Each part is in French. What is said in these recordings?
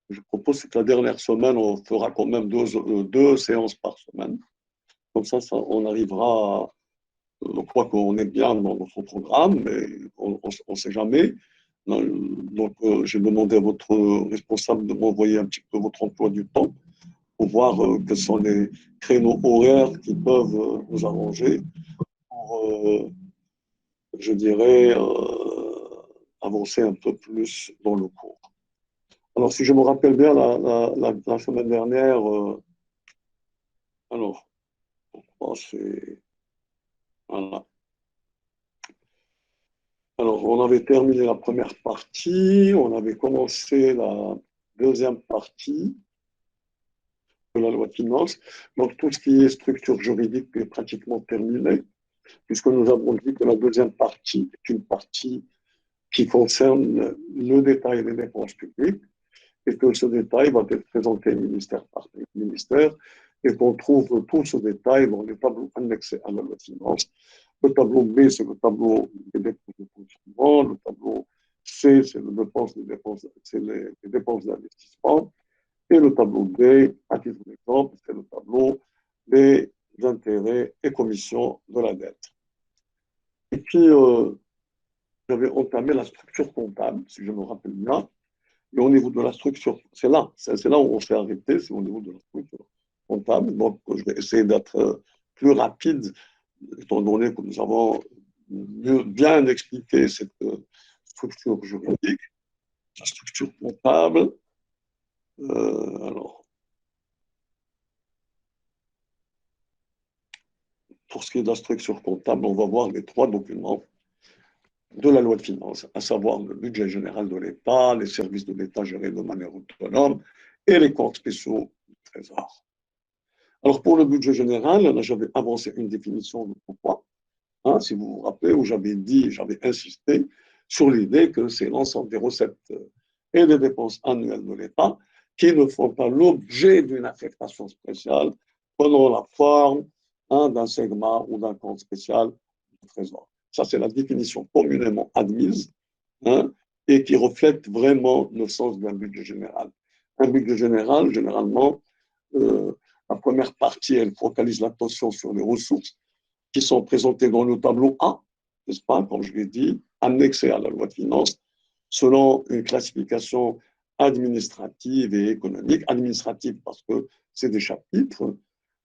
je propose que la dernière semaine, on fera quand même deux séances par semaine. Comme ça, on arrivera à, je crois qu'on est bien dans notre programme, mais on ne sait jamais. Donc, j'ai demandé à votre responsable de m'envoyer un petit peu votre emploi du temps pour voir quels sont les créneaux horaires qui peuvent nous arranger pour, je dirais, avancer un peu plus dans le cours. Alors, si je me rappelle bien, la semaine dernière, alors, c'est... Voilà. Alors, on avait terminé la première partie, on avait commencé la deuxième partie de la loi de finances. Donc, tout ce qui est structure juridique est pratiquement terminé, puisque nous avons dit que la deuxième partie est une partie qui concerne le détail des dépenses publiques, et que ce détail va être présenté ministère par ministère, et qu'on trouve tout ce détail dans les tableaux annexés à la loi de finances. Le tableau B, c'est le tableau des dépenses de fonctionnement. Le tableau C, c'est les dépenses d'investissement. Et le tableau D, à titre d'exemple, c'est le tableau des intérêts et commissions de la dette. Et puis, j'avais entamé la structure comptable, si je me rappelle bien. Et au niveau de la structure, c'est là où on s'est arrêté, c'est au niveau de la structure comptable. Donc, je vais essayer d'être plus rapide, étant donné que nous avons bien expliqué cette structure juridique, la structure comptable. Alors, pour ce qui est de la structure comptable, on va voir les trois documents de la loi de finances, à savoir le budget général de l'État, les services de l'État gérés de manière autonome et les comptes spéciaux du Trésor. Alors, pour le budget général, là, j'avais avancé une définition de pourquoi, si vous vous rappelez, où j'avais insisté sur l'idée que c'est l'ensemble des recettes et des dépenses annuelles de l'État qui ne font pas l'objet d'une affectation spéciale prenant la forme d'un segment ou d'un compte spécial du Trésor. Ça, c'est la définition communément admise et qui reflète vraiment le sens d'un budget général. Un budget général, généralement, la première partie, elle focalise l'attention sur les ressources qui sont présentées dans le tableau A, n'est-ce pas, comme je l'ai dit, annexé à la loi de finances, selon une classification administrative et économique. Administrative parce que c'est des chapitres,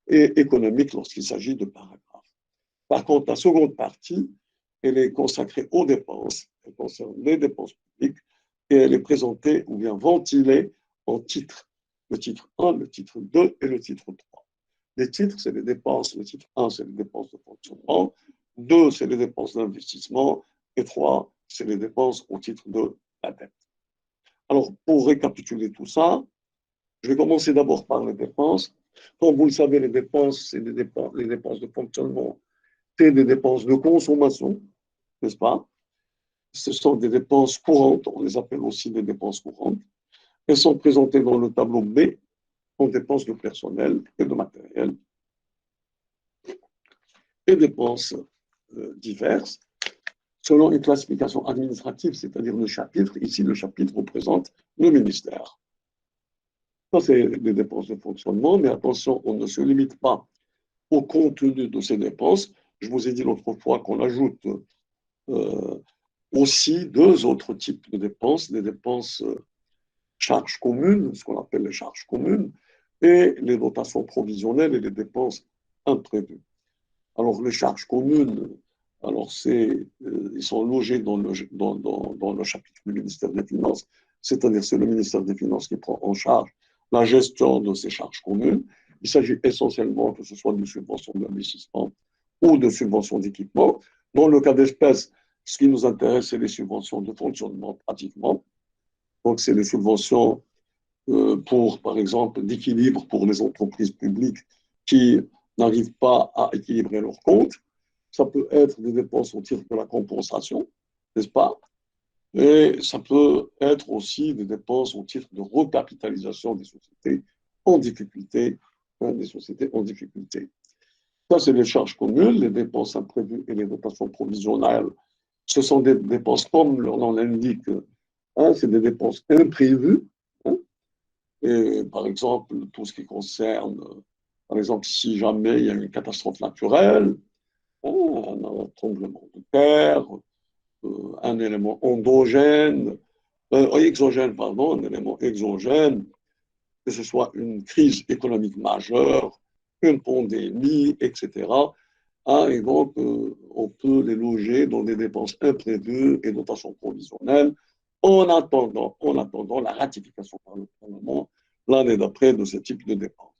et économique lorsqu'il s'agit de paragraphes. Par contre, la seconde partie, elle est consacrée aux dépenses, elle concerne les dépenses publiques, et elle est présentée ou bien ventilée en titres. Le titre 1, le titre 2 et le titre 3. Les titres, c'est les dépenses. Le titre 1, c'est les dépenses de fonctionnement. 2, c'est les dépenses d'investissement. Et 3, c'est les dépenses au titre de la dette. Alors, pour récapituler tout ça, je vais commencer d'abord par les dépenses. Comme vous le savez, les dépenses, c'est les dépenses de fonctionnement, c'est des dépenses de consommation, n'est-ce pas? Ce sont des dépenses courantes, on les appelle aussi des dépenses courantes. Elles sont présentées dans le tableau B en dépenses de personnel et de matériel et dépenses diverses selon une classification administrative, c'est-à-dire le chapitre. Ici, le chapitre représente le ministère. Ça, c'est des dépenses de fonctionnement, mais attention, on ne se limite pas au contenu de ces dépenses. Je vous ai dit l'autre fois qu'on ajoute aussi deux autres types de dépenses, des dépenses charges communes, ce qu'on appelle les charges communes, et les dotations provisionnelles et les dépenses imprévues. Alors, les charges communes, alors ils sont logés dans le chapitre du ministère des Finances, c'est-à-dire c'est le ministère des Finances qui prend en charge la gestion de ces charges communes. Il s'agit essentiellement que ce soit de subventions d'investissement ou de subventions d'équipement. Dans le cas d'espèce, ce qui nous intéresse, c'est les subventions de fonctionnement pratiquement. Donc, c'est les subventions pour, par exemple, d'équilibre pour les entreprises publiques qui n'arrivent pas à équilibrer leurs comptes. Ça peut être des dépenses au titre de la compensation, n'est-ce pas? Et ça peut être aussi des dépenses au titre de recapitalisation des sociétés en difficulté, des sociétés en difficulté. Ça, c'est les charges communes, les dépenses imprévues et les dotations provisionnelles. Ce sont des dépenses, comme leur nom l'indique, Hein, c'est des dépenses imprévues. Hein, et par exemple, tout ce qui concerne, par exemple, si jamais il y a une catastrophe naturelle, hein, un tremblement de terre, un élément endogène, exogène, pardon, un élément exogène, que ce soit une crise économique majeure, une pandémie, etc. Ah, et donc, on peut les loger dans des dépenses imprévues et dotations provisionnelles en attendant la ratification par le Parlement l'année d'après de ce type de dépenses.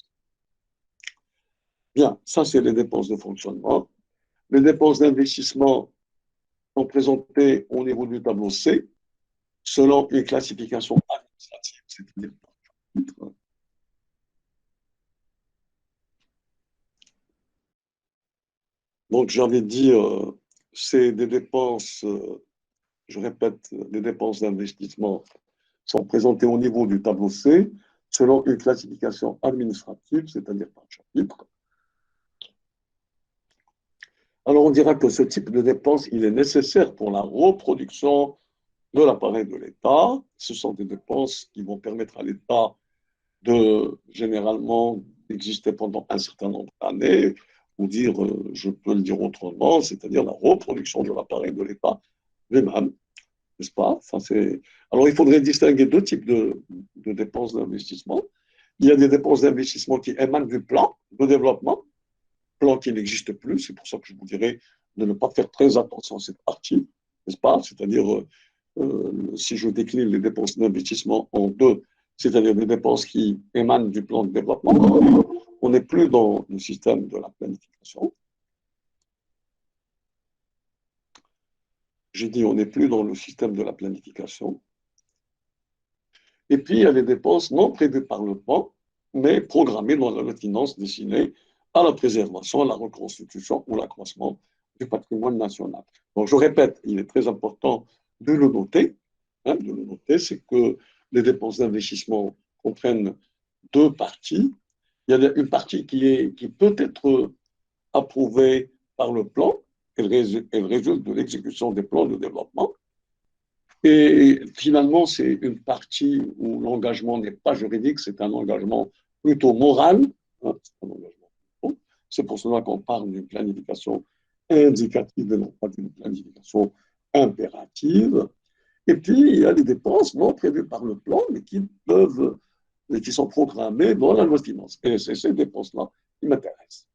Bien, ça, c'est les dépenses de fonctionnement. Les dépenses d'investissement sont présentées au niveau du tableau C selon une classification administrative, c'est-à-dire par titre. Donc, j'avais dit, c'est des dépenses, je répète, les dépenses d'investissement sont présentées au niveau du tableau C selon une classification administrative, c'est-à-dire par chapitre. Alors, on dira que ce type de dépense, il est nécessaire pour la reproduction de l'appareil de l'État. Ce sont des dépenses qui vont permettre à l'État de, généralement, d'exister pendant un certain nombre d'années, ou dire, je peux le dire autrement, c'est-à-dire la reproduction de l'appareil de l'État lui-même, n'est-ce pas? Enfin, alors, il faudrait distinguer deux types de dépenses d'investissement. Il y a des dépenses d'investissement qui émanent du plan de développement, plan qui n'existe plus. C'est pour ça que je vous dirais de ne pas faire très attention à cette partie, n'est-ce pas? C'est-à-dire, si je décline les dépenses d'investissement en deux, c'est-à-dire des dépenses qui émanent du plan de développement, on n'est plus dans le système de la planification. J'ai dit on n'est plus dans le système de la planification. Et puis, il y a les dépenses non prévues par le plan, mais programmées dans la loi de finances destinée à la préservation, à la reconstitution ou l'accroissement du patrimoine national. Donc, je répète, il est très important de le noter. Hein, de le noter, c'est que les dépenses d'investissement comprennent deux parties. Il y a une partie qui peut être approuvée par le plan, elle résulte de l'exécution des plans de développement. Et finalement, c'est une partie où l'engagement n'est pas juridique, c'est un engagement plutôt moral. Hein, c'est pour cela qu'on parle d'une planification indicative et non pas d'une planification impérative. Et puis, il y a les dépenses non prévues par le plan, mais qui sont programmées dans la loi de finances. Et c'est ces dépenses-là qui m'intéressent.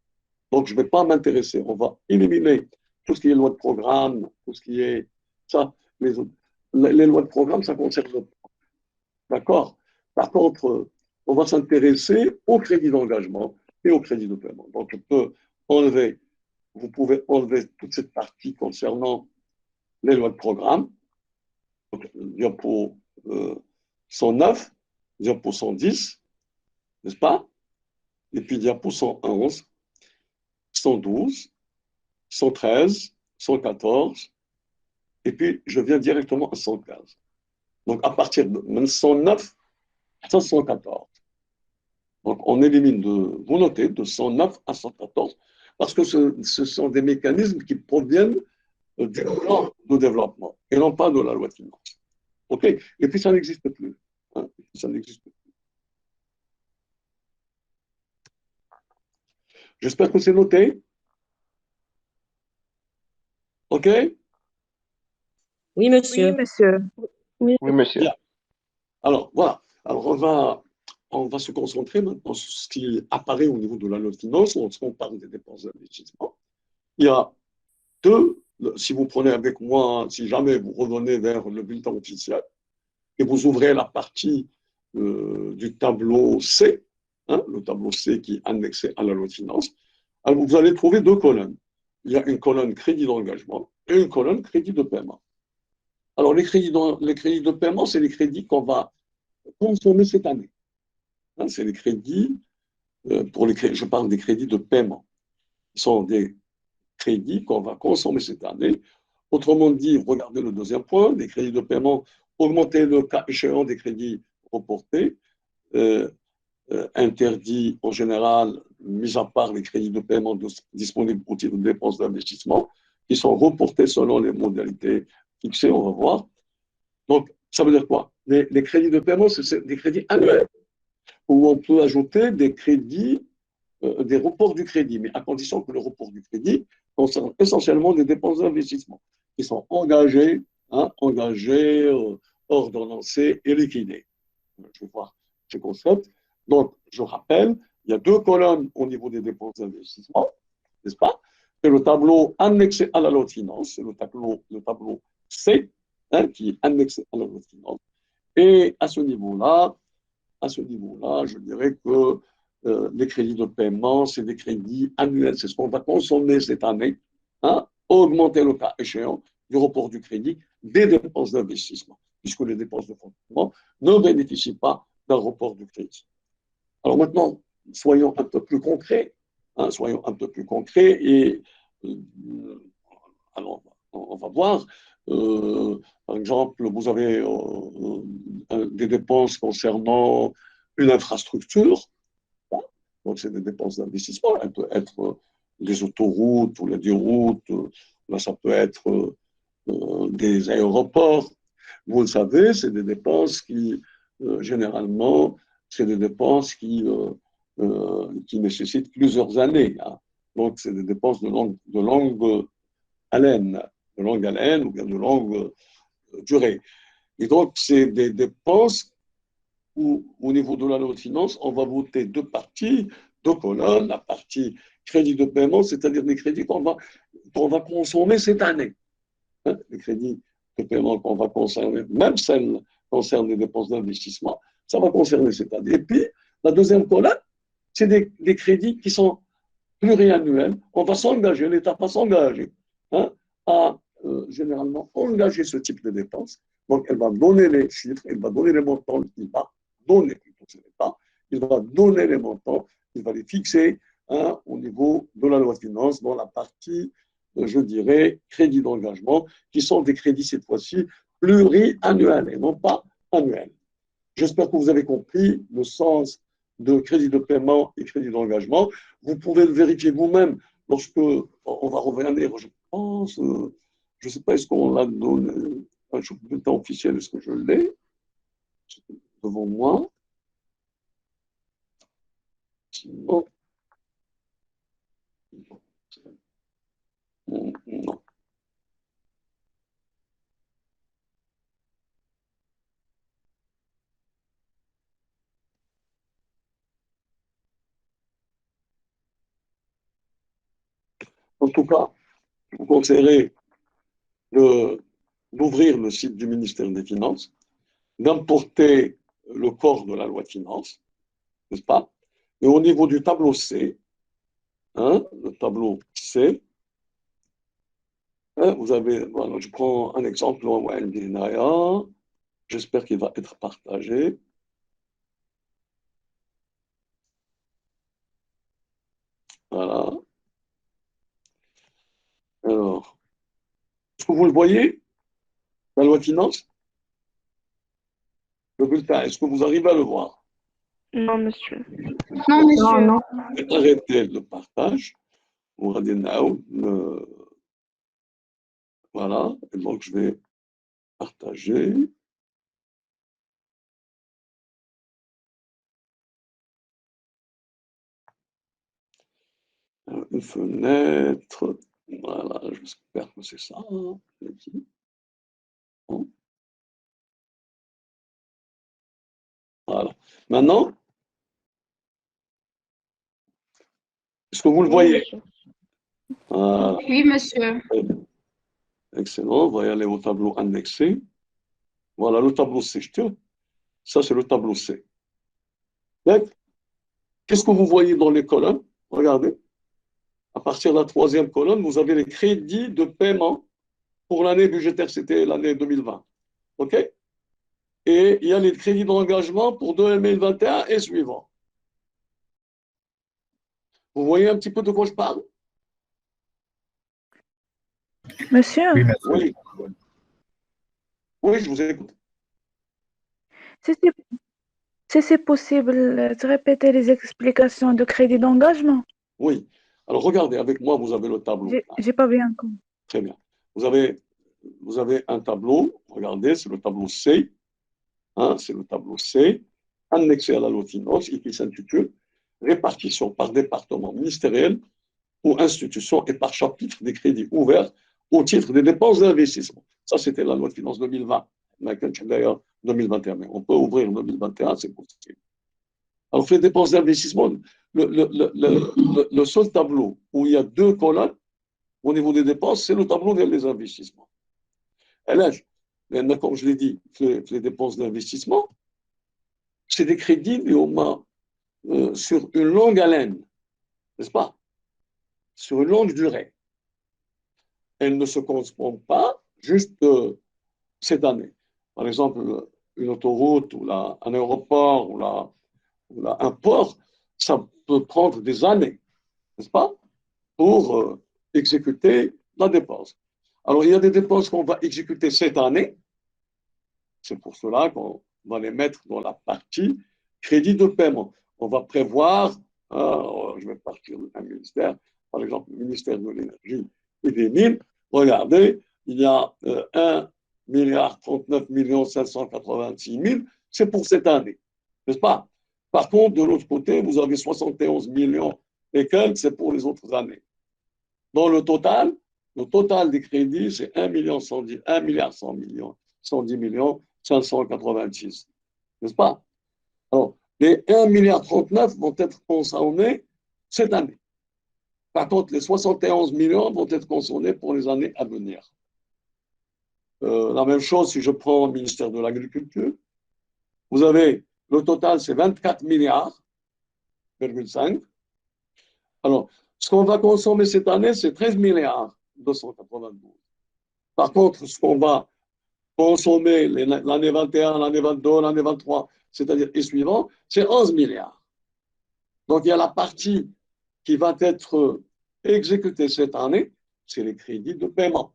Donc, je ne vais pas m'intéresser. On va éliminer tout ce qui est loi de programme, tout ce qui est ça. Les lois de programme, ça concerne le plan. D'accord? Par contre, on va s'intéresser au crédit d'engagement et au crédit de paiement. Donc, vous pouvez enlever toute cette partie concernant les lois de programme. Donc, diapo 109, diapo 110, n'est-ce pas? Et puis diapo 111, 112, 113, 114, et puis je viens directement à 115. Donc, à partir de 109 à 114. Donc, on élimine vous notez, de 109 à 114, parce que ce sont des mécanismes qui proviennent du plan de développement et non pas de la loi de finances. OK? Et puis, ça n'existe plus. Hein? Ça n'existe plus. J'espère que c'est noté. OK? Oui, monsieur. Oui, monsieur. Oui, Oui, monsieur. Bien. Alors, voilà. Alors, on va se concentrer maintenant sur ce qui apparaît au niveau de la loi de finances lorsqu'on parle des dépenses d'investissement. Il y a deux, si vous prenez avec moi, si jamais vous revenez vers le bulletin officiel et vous ouvrez la partie du tableau C, hein, le tableau C qui est annexé à la loi de finances, alors vous allez trouver deux colonnes. Il y a une colonne crédit d'engagement et une colonne crédit de paiement. Alors, les crédits de paiement, c'est les crédits qu'on va consommer cette année. Hein, c'est les crédits, je parle des crédits de paiement. Ce sont des crédits qu'on va consommer cette année. Autrement dit, regardez le deuxième point, les crédits de paiement, augmenter le cas échéant des crédits reportés, interdits en général, mis à part les crédits de paiement disponibles au titre de dépenses d'investissement, qui sont reportés selon les modalités fixées, on va voir. Donc, Ça veut dire quoi? Les crédits de paiement, c'est des crédits annuels, où on peut ajouter des crédits, des reports du crédit, mais à condition que le report du crédit concerne essentiellement des dépenses d'investissement qui sont engagées, ordonnancées et liquidées. Je vais voir ce concept. Donc, je rappelle, il y a deux colonnes au niveau des dépenses d'investissement, n'est-ce pas? C'est le tableau annexé à la loi de finances, c'est le tableau C, qui est annexé à la loi de finances. Et à ce niveau-là, je dirais que les crédits de paiement, c'est des crédits annuels, c'est ce qu'on va consommer cette année, augmenter le cas échéant du report du crédit des dépenses d'investissement, puisque les dépenses de fonctionnement ne bénéficient pas d'un report du crédit. Alors maintenant, soyons un peu plus concrets, et alors, on va voir, par exemple, vous avez des dépenses concernant une infrastructure, donc c'est des dépenses d'investissement, elles peuvent être des autoroutes ou des routes, là ça peut être des aéroports. Vous le savez, c'est des dépenses qui, généralement, c'est des dépenses qui nécessitent plusieurs années. Donc, c'est des dépenses de longue haleine, ou bien de longue durée. Et donc, c'est des dépenses où, au niveau de la loi de finances, on va voter deux parties, deux colonnes, la partie crédit de paiement, c'est-à-dire des crédits qu'on va consommer cette année. Les crédits de paiement qu'on va concerner, même celles concernent les dépenses d'investissement, ça va concerner cette année. Et puis, la deuxième colonne, c'est des crédits qui sont pluriannuels. On va s'engager, l'État va s'engager à généralement engager ce type de dépenses. Donc, elle va donner les chiffres, elle va donner les montants, il va donner, plutôt c'est l'État, il va donner les montants, il va les fixer au niveau de la loi de finances dans la partie, je dirais, crédits d'engagement, qui sont des crédits cette fois-ci pluriannuels et non pas annuels. J'espère que vous avez compris le sens de crédit de paiement et crédit d'engagement. Vous pouvez le vérifier vous-même lorsque on va revenir, je pense, je ne sais pas, est-ce qu'on l'a donné, un bulletin officiel, est-ce que je l'ai devant moi? Sinon, non. En tout cas, je vous conseillerais d'ouvrir le site du ministère des Finances, d'importer le corps de la loi de finances, n'est-ce pas? Et au niveau du tableau C, le tableau C, vous avez, voilà, je prends un exemple, j'espère qu'il va être partagé. Voilà. Alors, est-ce que vous le voyez, la loi de finances? Le bulletin, est-ce que vous arrivez à le voir? Non, monsieur. Non, monsieur. Non. Arrêtez le partage. On va dire now. Voilà. Et donc, je vais partager. Une fenêtre. Voilà, j'espère que c'est ça. Voilà. Maintenant, est-ce que vous le voyez? Voilà. Oui, monsieur. Excellent. On va y aller au tableau annexé. Voilà le tableau C. Ça, c'est le tableau C. Qu'est-ce que vous voyez dans les colonnes? Regardez. À partir de la troisième colonne, vous avez les crédits de paiement pour l'année budgétaire, c'était l'année 2020. OK? Et il y a les crédits d'engagement pour 2021 et suivant. Vous voyez un petit peu de quoi je parle? Monsieur, Oui, monsieur. Oui. Oui, je vous écoute. si c'est possible de répéter les explications de crédit d'engagement, Oui. Alors, regardez, avec moi, vous avez le tableau. j'ai pas bien compris. Très bien. Vous avez un tableau, regardez, c'est le tableau C. hein, c'est le tableau C, annexé à la loi de finances et qui s'intitule Répartition par département ministériel ou institution et par chapitre des crédits ouverts au titre des dépenses d'investissement. Ça, c'était la loi de finances 2020. D'ailleurs, 2021, mais on peut ouvrir 2021, c'est possible. Alors, les dépenses d'investissement, le seul tableau où il y a deux colonnes au niveau des dépenses, c'est le tableau des investissements. Et là, comme je l'ai dit, les dépenses d'investissement, c'est des crédits sur une longue haleine, n'est-ce pas? Sur une longue durée. Elles ne se correspondent pas juste cette année. Par exemple, une autoroute ou un aéroport ou un port, ça peut prendre des années, n'est-ce pas, pour exécuter la dépense. Alors, il y a des dépenses qu'on va exécuter cette année. C'est pour cela qu'on va les mettre dans la partie crédit de paiement. On va prévoir, je vais partir d'un ministère, par exemple, le ministère de l'énergie et des mines. Regardez, il y a 1 milliard 39 586 000, c'est pour cette année, n'est-ce pas? Par contre, de l'autre côté, vous avez 71 millions et quelques, c'est pour les autres années. Dans le total des crédits, c'est 1 milliard 110 millions 586, n'est-ce pas? Alors, les 1 milliard 39 vont être consommés cette année. Par contre, les 71 millions vont être consommés pour les années à venir. La même chose si je prends le ministère de l'Agriculture. Vous avez, le total, c'est 24 milliards, 5. Alors, ce qu'on va consommer cette année, c'est 13 milliards 292. Par contre, ce qu'on va consommer l'année 21, l'année 22, l'année 23, c'est-à-dire et suivant, c'est 11 milliards. Donc, il y a la partie qui va être exécutée cette année, c'est les crédits de paiement.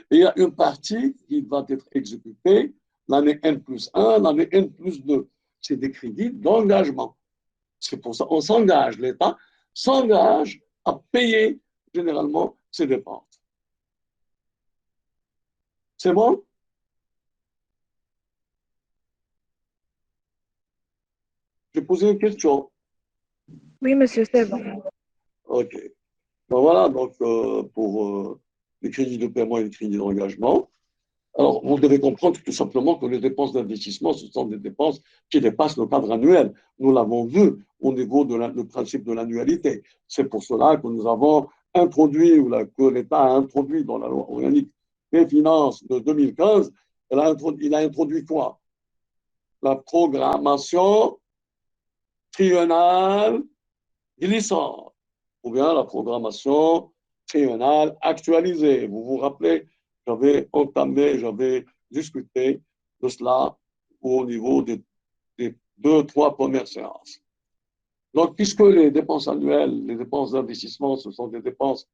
Et il y a une partie qui va être exécutée l'année N+1, l'année N+2. C'est des crédits d'engagement. C'est pour ça qu'on s'engage, l'État s'engage à payer généralement ses dépenses. C'est bon? J'ai posé une question. Oui, monsieur, c'est bon. OK. Ben voilà, donc pour les crédits de paiement et les crédits d'engagement. Alors, vous devez comprendre tout simplement que les dépenses d'investissement, ce sont des dépenses qui dépassent le cadre annuel. Nous l'avons vu au niveau du principe de l'annualité. C'est pour cela que nous avons introduit, ou que l'État a introduit dans la loi organique des finances de 2015, il a introduit quoi? La programmation triennale glissante, ou bien la programmation triennale actualisée. Vous vous rappelez, j'avais discuté de cela au niveau des 2-3 premières séances. Donc, puisque les dépenses annuelles, les dépenses d'investissement, ce sont des dépenses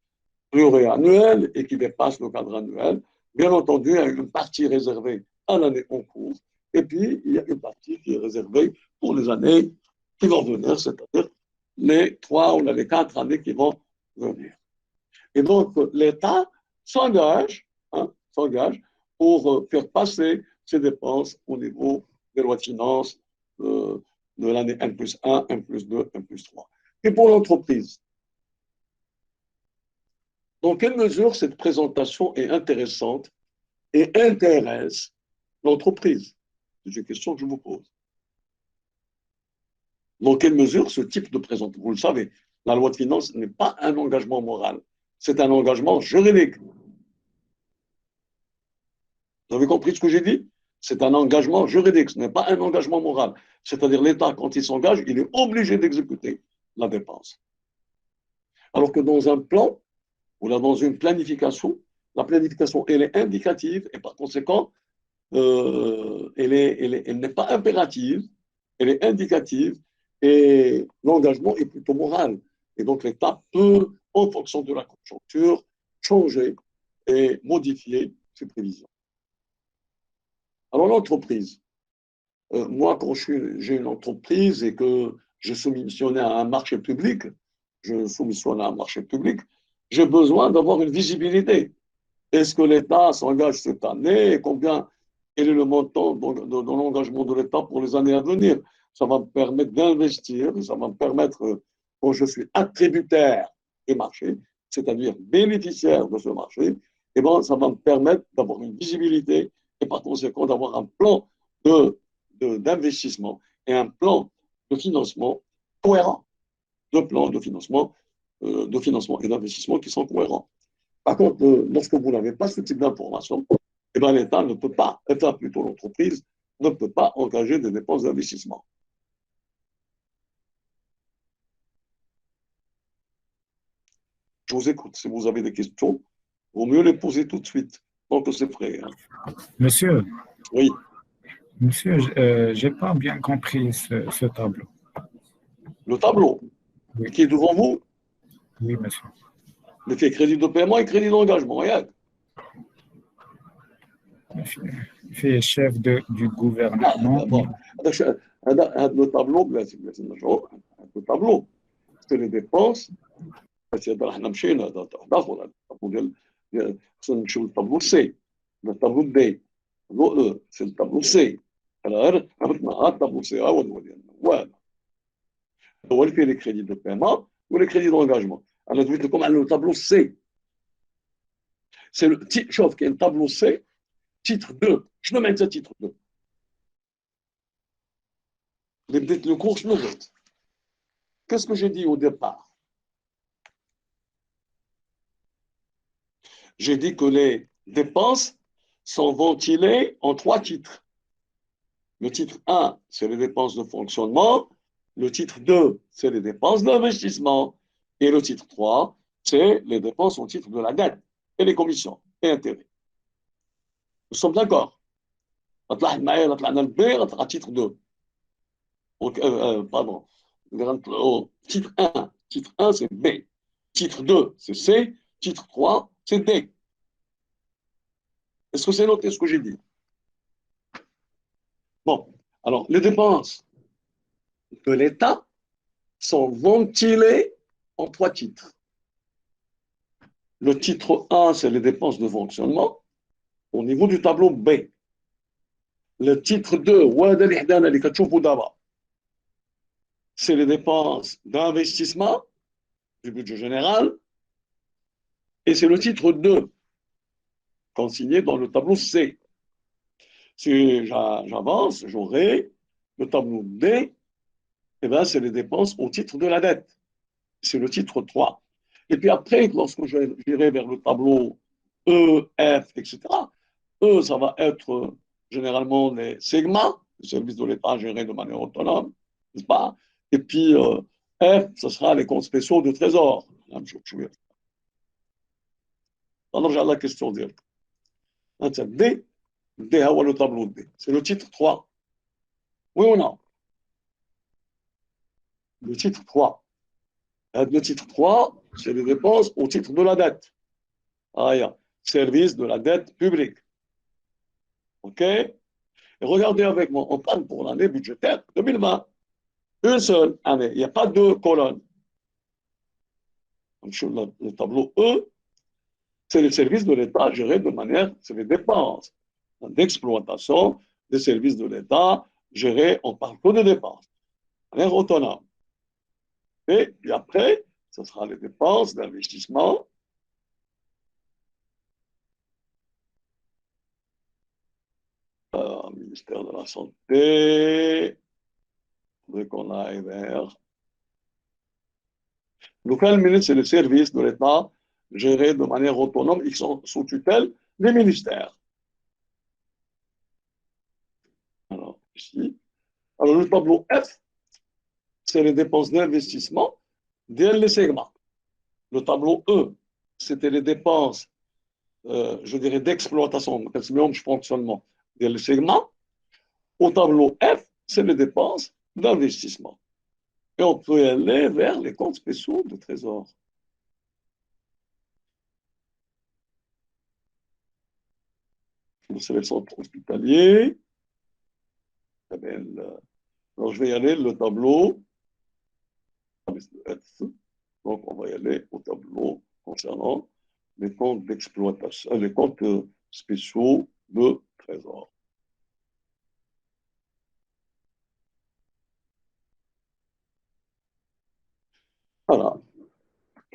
pluriannuelles et qui dépassent le cadre annuel, bien entendu, il y a une partie réservée à l'année en cours, et puis il y a une partie qui est réservée pour les années qui vont venir, c'est-à-dire les 3 ou les 4 années qui vont venir. Et donc, l'État s'engage pour faire passer ces dépenses au niveau des lois de finances de l'année N+1, N+2, N+3. Et pour l'entreprise, dans quelle mesure cette présentation est intéressante et intéresse l'entreprise? C'est une question que je vous pose. Dans quelle mesure ce type de présentation? Vous le savez, la loi de finances n'est pas un engagement moral, c'est un engagement juridique. Vous avez compris ce que j'ai dit? C'est un engagement juridique, ce n'est pas un engagement moral. C'est-à-dire l'État, quand il s'engage, il est obligé d'exécuter la dépense. Alors que dans un plan, ou là dans une planification, la planification, elle est indicative et par conséquent, elle n'est pas impérative, elle est indicative et l'engagement est plutôt moral. Et donc l'État peut, en fonction de la conjoncture, changer et modifier ses prévisions. Alors l'entreprise, moi quand j'ai une entreprise et que je soumissionne à un marché public, j'ai besoin d'avoir une visibilité. Est-ce que l'État s'engage cette année? Combien quel est le montant de l'engagement de l'État pour les années à venir. Ça va me permettre d'investir, ça va me permettre, quand je suis attributaire du marché, c'est-à-dire bénéficiaire de ce marché, eh ben, ça va me permettre d'avoir une visibilité et par conséquent d'avoir un plan d'investissement et un plan de financement cohérent. Deux plans de financement et d'investissement qui sont cohérents. Par contre, lorsque vous n'avez pas ce type d'information, eh ben, l'État ne peut pas, l'État plutôt l'entreprise, ne peut pas engager des dépenses d'investissement. Je vous écoute. Si vous avez des questions, il vaut mieux les poser tout de suite, tant que c'est prêt. Hein. Monsieur, Oui. monsieur, j'ai pas bien compris ce tableau. Le tableau Oui. qui est devant vous, Oui, monsieur. il fait crédit de paiement et crédit d'engagement. Regarde. Il fait chef du gouvernement. Bon. Le tableau, le tableau, c'est les dépenses. احنا مشينا تاخذ نمشيو للطابلو سي للطابلو دي الطابلو او سي الطابلو سي غير عرفنا الطابلو سي هو ديالنا هو اللي فيه لي كريدي دو بيمون ولي كريدي دونجاجمون انا دويت لكم على الطابلو سي سي شوف كاين طابلو سي تيتر 2 شنو معناتها تيتر 2 اللي بديت لو كور شنو قلت كاسكو جي دي او ديبار j'ai dit que les dépenses sont ventilées en 3 titres. Le titre 1, c'est les dépenses de fonctionnement. Le titre 2, c'est les dépenses d'investissement. Et le titre 3, c'est les dépenses au titre de la dette et les commissions et intérêts. Nous sommes d'accord. Titre 2. Pardon. Titre 1. Titre 1, c'est B. Titre 2, c'est C. Titre 3, c'est D. Est-ce que c'est noté ce que j'ai dit? Bon, alors les dépenses de l'État sont ventilées en 3 titres. Le titre 1, c'est les dépenses de fonctionnement au niveau du tableau B. Le titre 2, c'est les dépenses d'investissement du budget général. Et c'est le titre 2, consigné dans le tableau C. Si j'avance, j'aurai le tableau D, eh bien, c'est les dépenses au titre de la dette. C'est le titre 3. Et puis après, lorsque j'irai vers le tableau E, F, etc., E, ça va être généralement les segments, les services de l'État gérés de manière autonome, n'est-ce pas? Et puis F, ce sera les comptes spéciaux de trésor. Alors, j'ai la question directe. D, D, le tableau D. C'est le titre 3. Oui ou non? Le titre 3. Le titre 3, c'est les dépenses au titre de la dette. Service de la dette publique. OK? Et regardez avec moi, on parle pour l'année budgétaire 2020. Une seule année, il n'y a pas deux colonnes. Donc, sur le tableau E, c'est les services de l'État gérés de manière, c'est les dépenses d'exploitation des services de l'État gérés, on parle que de dépenses, de manière autonome. Et puis après, ce sera les dépenses d'investissement. Ministère de la Santé. Il faudrait qu'on aille vers. Le ministre, c'est les services de l'État gérés de manière autonome et qui sont sous tutelle des ministères. Alors, ici. Alors, le tableau F, c'est les dépenses d'investissement dès les segments. Le tableau E, c'était les dépenses, je dirais, d'exploitation, de fonctionnement dès les segments. Au tableau F, c'est les dépenses d'investissement. Et on peut aller vers les comptes spéciaux de trésor. C'est le centre hospitalier. Alors, je vais y aller, le tableau. Donc, on va y aller au tableau concernant les comptes d'exploitation, les comptes spéciaux de trésor. Voilà.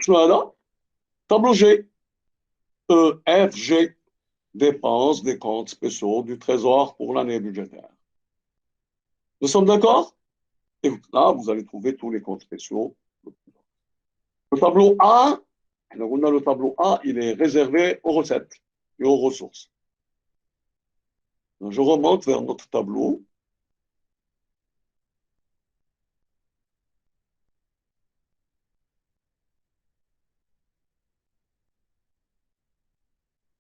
Voilà. Tableau G. E, F, G. Dépenses des comptes spéciaux du Trésor pour l'année budgétaire. Nous sommes d'accord? Et là, vous allez trouver tous les comptes spéciaux. Le tableau A, donc on a le tableau A, il est réservé aux recettes et aux ressources. Donc je remonte vers notre tableau.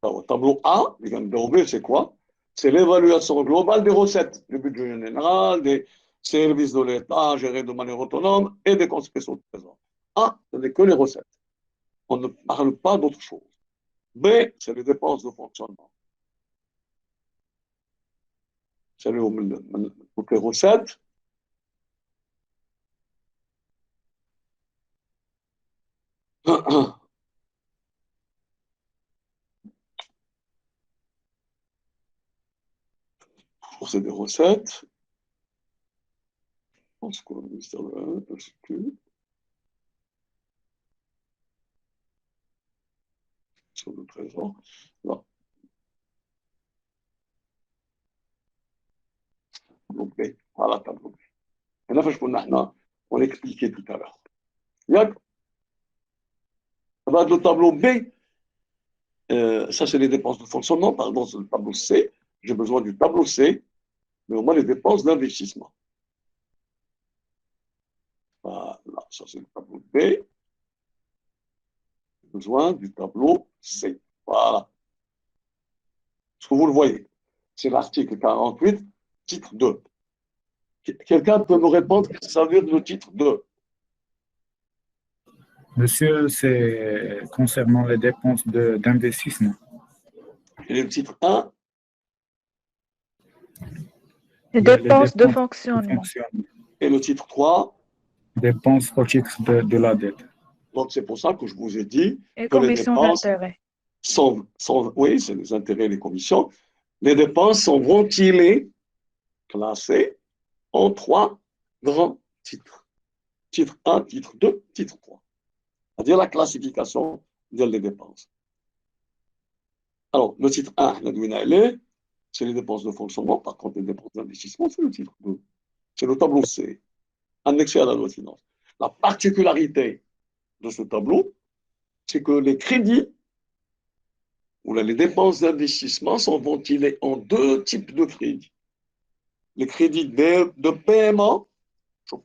Alors, au tableau A, c'est quoi? C'est l'évaluation globale des recettes, du budget général, des services de l'État gérés de manière autonome et des comptes spéciaux de trésor. A, ce n'est que les recettes. On ne parle pas d'autre chose. B, c'est les dépenses de fonctionnement. C'est toutes les recettes. C'est des recettes. Je pense que le ministère de l'Institut. Sur le trésor. Là. Tableau B. Voilà, tableau B. Et là, on l'expliquait tout à l'heure. Le tableau B, ça c'est les dépenses de fonctionnement, pardon, c'est le tableau C. J'ai besoin du tableau C, mais au moins les dépenses d'investissement. Voilà, ça c'est le tableau B. J'ai besoin du tableau C. Voilà. Ce que vous le voyez, c'est l'article 48, titre 2. Quelqu'un peut me répondre ce que ça veut dire le titre 2? Monsieur, c'est concernant les dépenses d'investissement. Et le titre 1? Les dépenses de fonctionnement. Et le titre 3? Dépenses au titre de la dette. Donc, c'est pour ça que je vous ai dit Et que les commission dépenses d'intérêt. oui, c'est les intérêts et les commissions. Les dépenses sont ventilées, classées en 3 grands titres. Titre 1, titre 2, titre 3. C'est-à-dire la classification des dépenses. Alors, le titre 1, c'est les dépenses de fonctionnement. Par contre, les dépenses d'investissement, c'est le titre 2. C'est le tableau C, annexé à la loi de finances. La particularité de ce tableau, c'est que les crédits ou les dépenses d'investissement sont ventilées en 2 types de crédits. Les crédits de paiement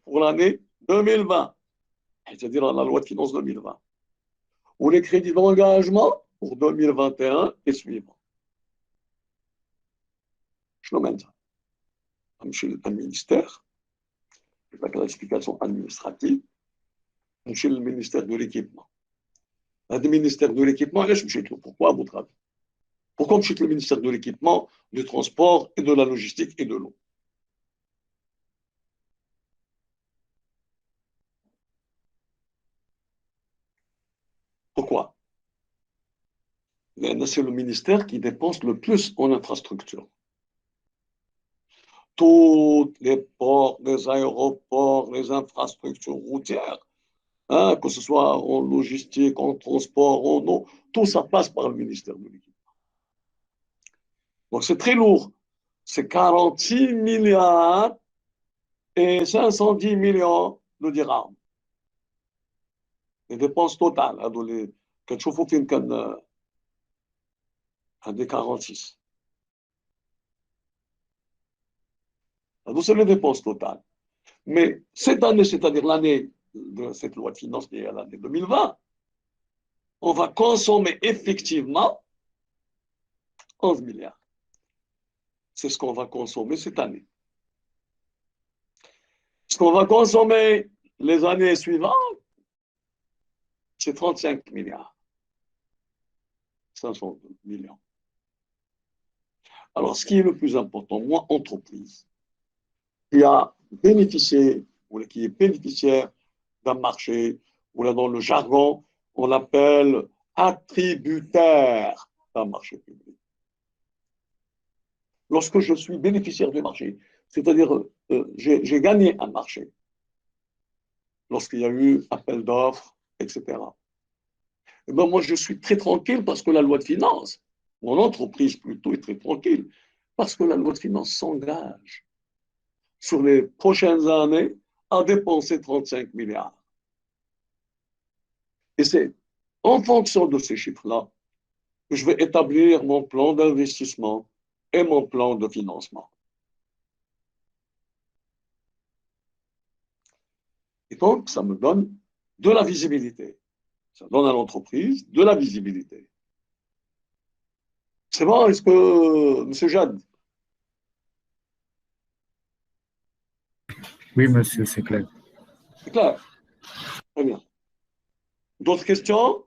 pour l'année 2020, c'est-à-dire la loi de finances 2020, ou les crédits d'engagement pour 2021 et suivants. Je l'emmène ça. Chez un ministère, la classification administrative, chez le ministère de l'équipement. Le ministère de l'équipement, pourquoi à votre avis? Pourquoi chez le ministère de l'équipement, du transport et de la logistique et de l'eau? Pourquoi? C'est le ministère qui dépense le plus en infrastructure. Tous les ports, les aéroports, les infrastructures routières, que ce soit en logistique, en transport, en eau, tout ça passe par le ministère de l'équipement. Donc c'est très lourd. C'est 46 milliards et 510 millions de dirhams. Les dépenses totales, quand je fais des 46. C'est les dépenses totales. Mais cette année, c'est-à-dire l'année de cette loi de finances qui est l'année 2020, on va consommer effectivement 11 milliards. C'est ce qu'on va consommer cette année. Ce qu'on va consommer les années suivantes, c'est 35 milliards. 500 millions. Alors, ce qui est le plus important, moi, entreprise, qui a bénéficié, ou qui est bénéficiaire d'un marché, ou là dans le jargon, on l'appelle attributaire d'un marché public. Lorsque je suis bénéficiaire du marché, c'est-à-dire j'ai gagné un marché, lorsqu'il y a eu appel d'offres, etc. Eh ben, moi, je suis très tranquille parce que la loi de finances, mon entreprise plutôt est très tranquille, parce que la loi de finances s'engage sur les prochaines années à dépenser 35 milliards. Et c'est en fonction de ces chiffres-là que je vais établir mon plan d'investissement et mon plan de financement. Et donc, ça me donne de la visibilité. Ça donne à l'entreprise de la visibilité. C'est bon, est-ce que, M. Jad? Oui, monsieur, c'est clair. C'est clair? Très bien. D'autres questions?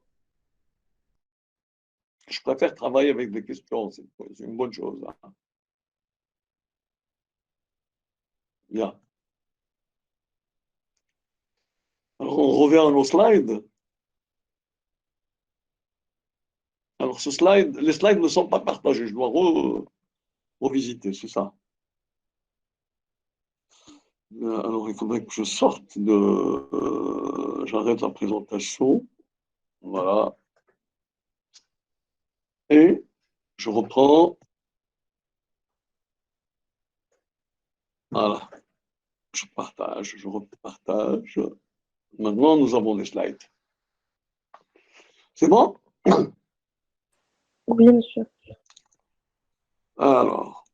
Je préfère travailler avec des questions, c'est une bonne chose. Hein. Bien. Alors, on revient à nos slides. Alors, les slides ne sont pas partagés. Je dois revisiter, c'est ça. Alors, il faudrait que je sorte de... j'arrête la présentation. Voilà. Et je reprends. Voilà. Je partage, je repartage. Maintenant, nous avons les slides. C'est bon? Oui, monsieur. Alors,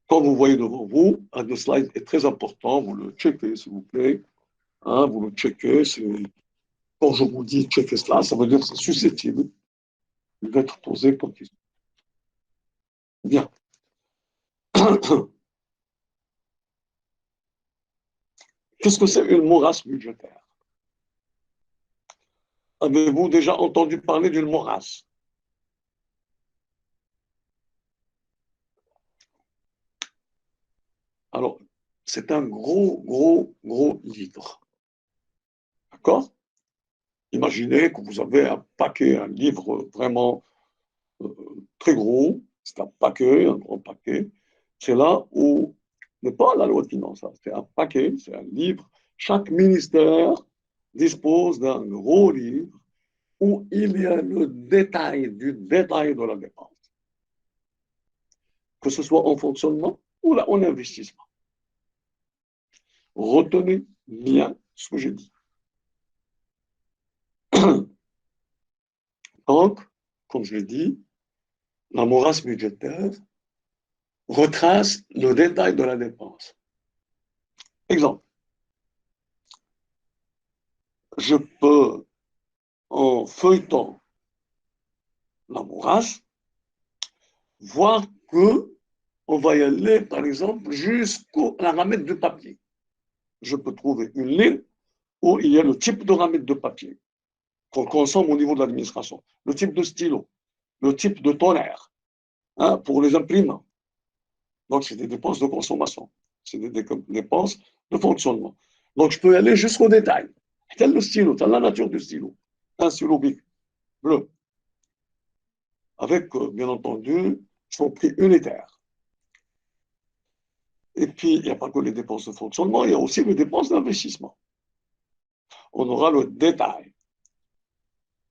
quand vous voyez devant vous, un des slides est très important. Vous le checkez, s'il vous plaît. Hein, vous le checkez. Quand je vous dis checker cela, ça veut dire que c'est susceptible d'être posé comme question. Bien. Qu'est-ce que c'est une morasse budgétaire? Avez-vous déjà entendu parler d'une morasse? Alors, c'est un gros livre. D'accord? Imaginez que vous avez un paquet, un livre vraiment très gros. C'est un paquet, un grand paquet. C'est là où, n'est pas la loi de finances, hein, c'est un paquet, c'est un livre. Chaque ministère dispose d'un gros livre où il y a le détail du détail de la dépense, que ce soit en fonctionnement ou là, en investissement. Retenez bien ce que j'ai dit. Donc, comme je l'ai dit, la morasse budgétaire retrace le détail de la dépense. Exemple, je peux, en feuilletant la morasse, voir que on va y aller, par exemple, jusqu'à la ramette de papier. Je peux trouver une ligne où il y a le type de ramette de papier qu'on consomme au niveau de l'administration, le type de stylo, le type de tonnerre hein, pour les imprimants. Donc, c'est des dépenses de consommation, c'est des dépenses de fonctionnement. Donc, je peux y aller jusqu'au détail. Tel le stylo, telle la nature du stylo. Un stylo bic, bleu, avec, bien entendu, son prix unitaire. Et puis, il n'y a pas que les dépenses de fonctionnement, il y a aussi les dépenses d'investissement. On aura le détail.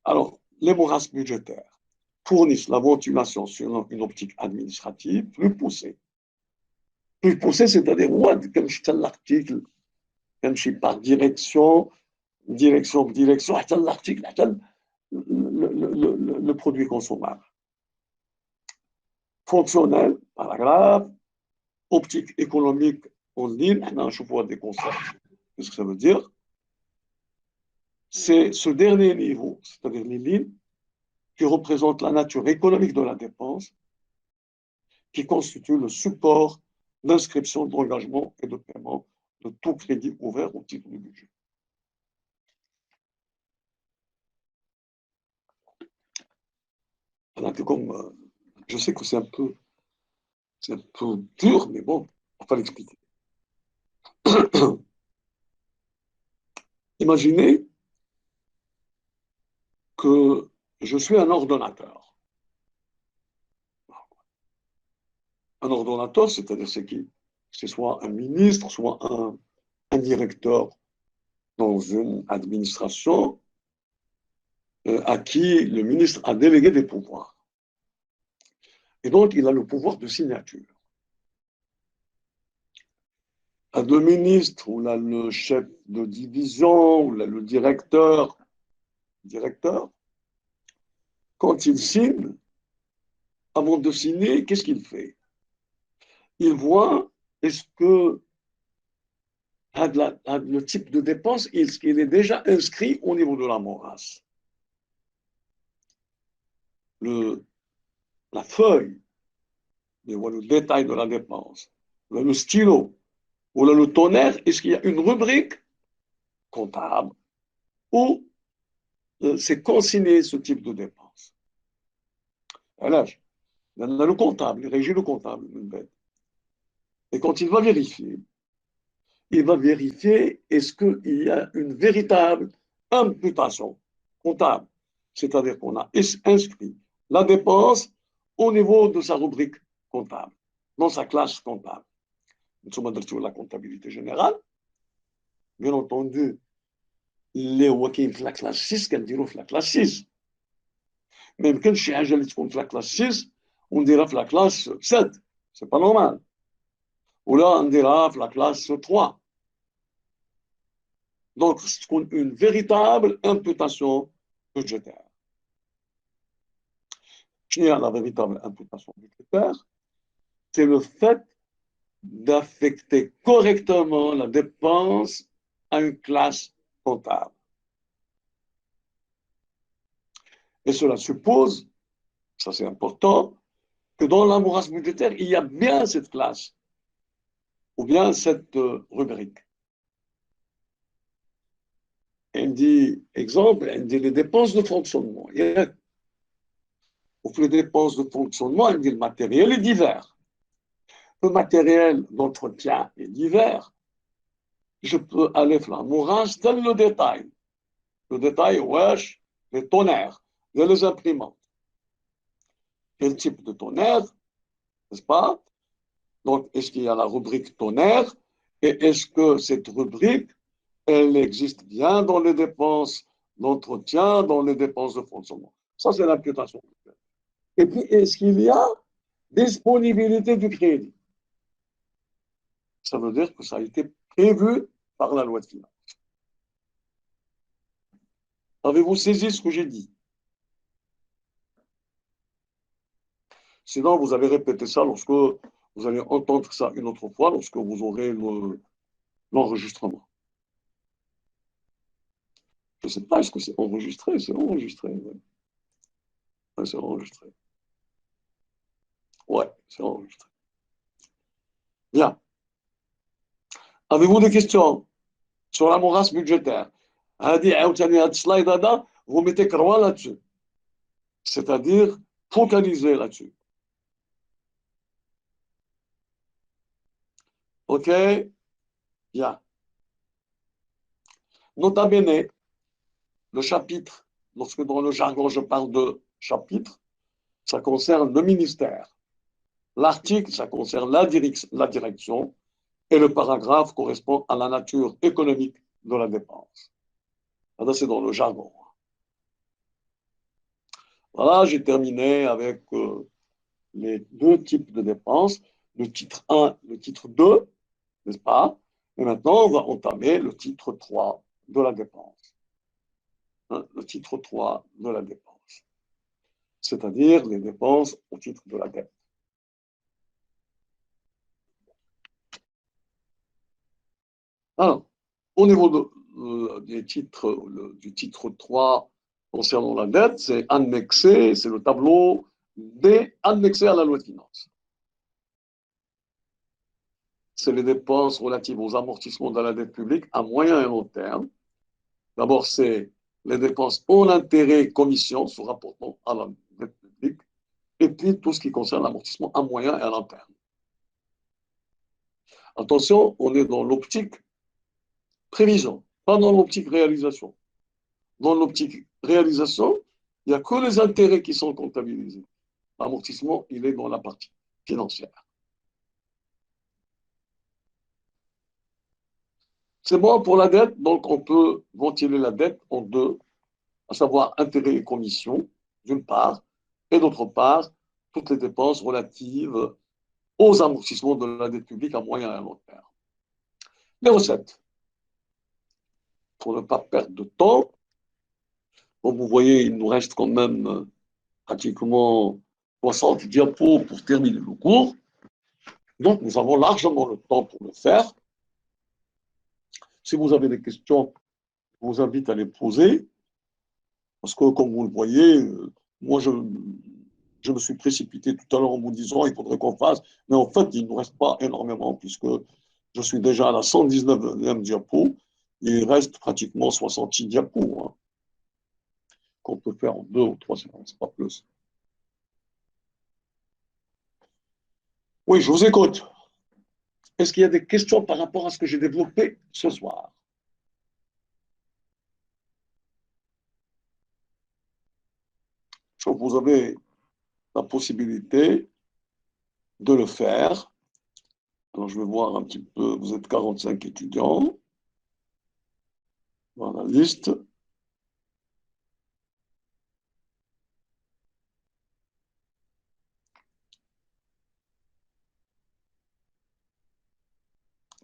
Alors, les morasses budgétaires fournissent la ventilation sur une optique administrative plus poussée. Plus poussée, c'est-à-dire, comme je tel l'article, comme je par direction, l'article, le produit consommable. Fonctionnel, paragraphe, optique économique en ligne, je vois des concepts. Qu'est-ce que ça veut dire? C'est ce dernier niveau, c'est-à-dire les lignes, qui représentent la nature économique de la dépense, qui constitue le support d'inscription, d'engagement et de paiement de tout crédit ouvert au titre du budget. Comme, je sais que c'est un peu dur, mais bon, il faut l'expliquer. Imaginez que je suis un ordonnateur. Un ordonnateur, c'est-à-dire c'est qui? C'est soit un ministre, soit un directeur dans une administration à qui le ministre a délégué des pouvoirs. Et donc, il a le pouvoir de signature. Le ministre, ou là, le chef de division, ou là, le directeur, quand il signe, avant de signer, qu'est-ce qu'il fait? Il voit, est-ce que le type de dépense, il est déjà inscrit au niveau de la morasse. La feuille, il voit le détail de la dépense, le stylo, ou le tonnerre, est-ce qu'il y a une rubrique comptable où c'est consigné ce type de dépense? Là, il y a le comptable, il régit le comptable. Et quand il va vérifier est-ce qu'il y a une véritable imputation comptable. C'est-à-dire qu'on a inscrit la dépense au niveau de sa rubrique comptable, dans sa classe comptable. Nous sommes sur la comptabilité générale. Bien entendu, les wakins de la classe 6, quand diront la classe 6. Même quand chez Angel, ils la classe 6, on dira la classe 7. C'est pas normal. Ou là, on dira la classe 3. Donc, c'est une véritable imputation budgétaire. La véritable imputation budgétaire, c'est le fait d'affecter correctement la dépense à une classe comptable. Et cela suppose, ça c'est important, que dans la morasse budgétaire, il y a bien cette classe, ou bien cette rubrique. Elle dit, exemple, elle dit les dépenses de fonctionnement. Ou les dépenses de fonctionnement, elle dit le matériel est divers. Le matériel d'entretien est divers. Je peux aller faire la morasse dans le détail. Le détail, wesh, les tonnerres, les imprimantes. Quel type de tonnerre, n'est-ce pas? Donc, est-ce qu'il y a la rubrique tonnerre? Et est-ce que cette rubrique, elle existe bien dans les dépenses d'entretien, dans les dépenses de fonctionnement? Ça, c'est l'imputation. Et puis, est-ce qu'il y a disponibilité du crédit? Ça veut dire que ça a été prévu par la loi de finances. Avez-vous saisi ce que j'ai dit? Sinon, vous allez répéter ça lorsque vous allez entendre ça une autre fois, lorsque vous aurez l'enregistrement. Je ne sais pas, est-ce que c'est enregistré? C'est enregistré, oui. Ouais, c'est enregistré. Ouais, c'est enregistré. Bien. Avez-vous des questions sur la morasse budgétaire? Vous mettez croix là-dessus. C'est-à-dire focaliser là-dessus. OK? Bien. Nota bene, le chapitre, lorsque dans le jargon je parle de chapitre, ça concerne le ministère. L'article, ça concerne la direction et le paragraphe correspond à la nature économique de la dépense. Ça, c'est dans le jargon. Voilà, j'ai terminé avec les deux types de dépenses, le titre 1, le titre 2, n'est-ce pas? Et maintenant, on va entamer le titre 3 de la dépense. Hein, le titre 3 de la dépense. C'est-à-dire les dépenses au titre de la dette. Alors, au niveau des titres, du titre 3 concernant la dette, c'est annexé, c'est le tableau annexé à la loi de finances. C'est les dépenses relatives aux amortissements de la dette publique à moyen et long terme. D'abord, c'est les dépenses en intérêt et commission se rapportant à la dette publique, et puis tout ce qui concerne l'amortissement à moyen et à long terme. Attention, on est dans l'optique prévision, pas dans l'optique réalisation. Dans l'optique réalisation, il n'y a que les intérêts qui sont comptabilisés. L'amortissement, il est dans la partie financière. C'est bon pour la dette, donc on peut ventiler la dette en deux, à savoir intérêts et commissions, d'une part, et d'autre part, toutes les dépenses relatives aux amortissements de la dette publique à moyen et à long terme. Les recettes, pour ne pas perdre de temps, comme vous voyez, il nous reste quand même pratiquement 60 diapos pour terminer le cours. Donc, nous avons largement le temps pour le faire. Si vous avez des questions, je vous invite à les poser, parce que, comme vous le voyez, moi, je me suis précipité tout à l'heure en vous disant il faudrait qu'on fasse, mais en fait, il ne nous reste pas énormément, puisque je suis déjà à la 119e diapo, il reste pratiquement 66 diapos, hein, qu'on peut faire en 2 ou 3 séances, pas plus. Oui, je vous écoute. Est-ce qu'il y a des questions par rapport à ce que j'ai développé ce soir? Vous avez la possibilité de le faire. Alors, je vais voir un petit peu, vous êtes 45 étudiants dans la liste.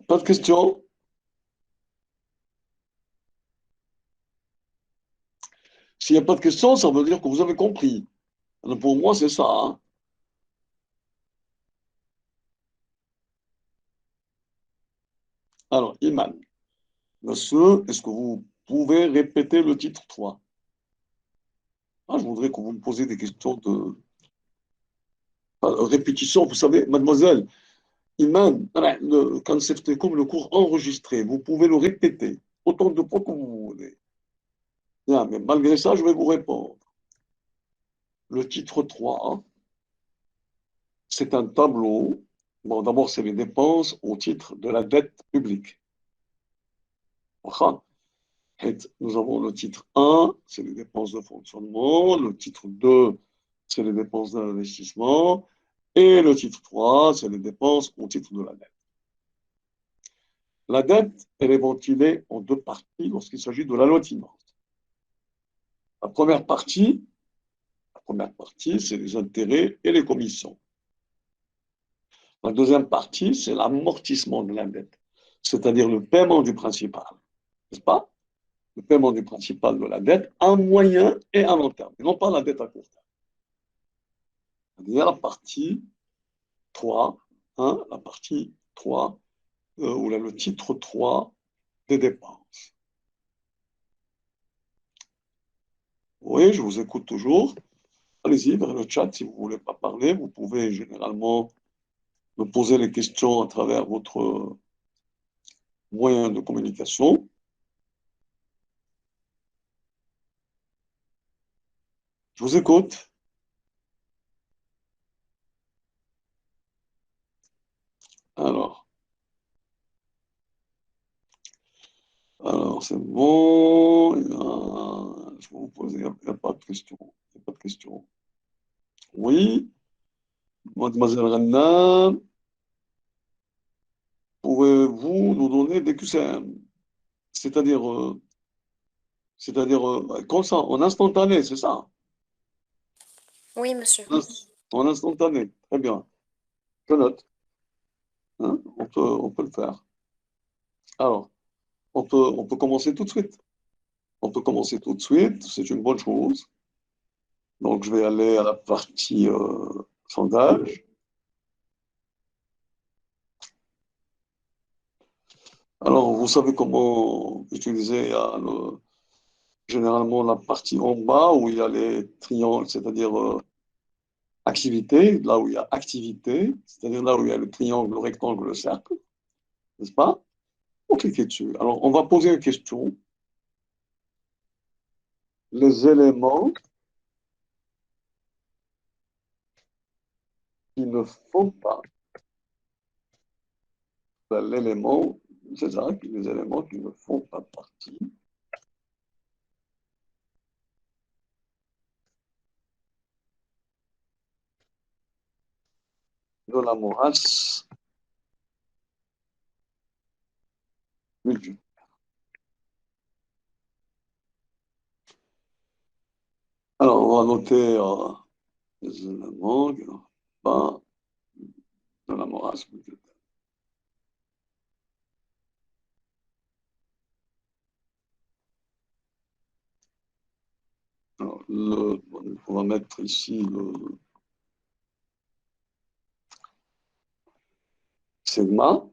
Pas de questions? S'il n'y a pas de questions, ça veut dire que vous avez compris. Alors, pour moi, c'est ça, hein. Alors, Iman, monsieur, est-ce que vous pouvez répéter le titre 3? Ah, je voudrais que vous me posiez des questions de répétition. Vous savez, mademoiselle, Iman, quand c'est comme le cours enregistré, vous pouvez le répéter autant de fois que vous voulez. Bien, mais malgré ça, je vais vous répondre. Le titre 3, c'est un tableau. Bon, d'abord, c'est les dépenses au titre de la dette publique. Enfin, nous avons le titre 1, c'est les dépenses de fonctionnement. Le titre 2, c'est les dépenses d'investissement. Et le titre 3, c'est les dépenses au titre de la dette. La dette, elle est ventilée en deux parties lorsqu'il s'agit de la loi de finances. La première partie, c'est les intérêts et les commissions. La deuxième partie, c'est l'amortissement de la dette, c'est-à-dire le paiement du principal, n'est-ce pas? Le paiement du principal de la dette à moyen et à long terme, et non pas la dette à court terme. C'est-à-dire la partie 3, hein, la partie 3, ou là, le titre 3 des dépenses. Oui, je vous écoute toujours. Allez-y vers le chat si vous ne voulez pas parler. Vous pouvez généralement me poser les questions à travers votre moyen de communication. Je vous écoute. Alors c'est bon. Je vais vous poser, il n'y a pas de question. Il n'y a pas de question. Oui, mademoiselle Renna, pouvez-vous nous donner des QCM? C'est-à-dire, comme ça, en instantané, c'est ça? Oui, monsieur. En instantané, très bien. Je note. Hein, on peut le faire. Alors, on peut commencer tout de suite. On peut commencer tout de suite, c'est une bonne chose. Donc, je vais aller à la partie sondage. Alors, vous savez comment utiliser généralement la partie en bas où il y a les triangles, c'est-à-dire activité, là où il y a activité, c'est-à-dire là où il y a le triangle, le rectangle, le cercle, n'est-ce pas? On clique dessus. Alors, on va poser une question. Les éléments qui ne font pas l'élément, c'est ça, les éléments qui ne font pas partie de la morasse multiple. Alors, on va noter les éléments qui n'ont pas de la morasse budgétaire. Alors, on va mettre ici le sigma.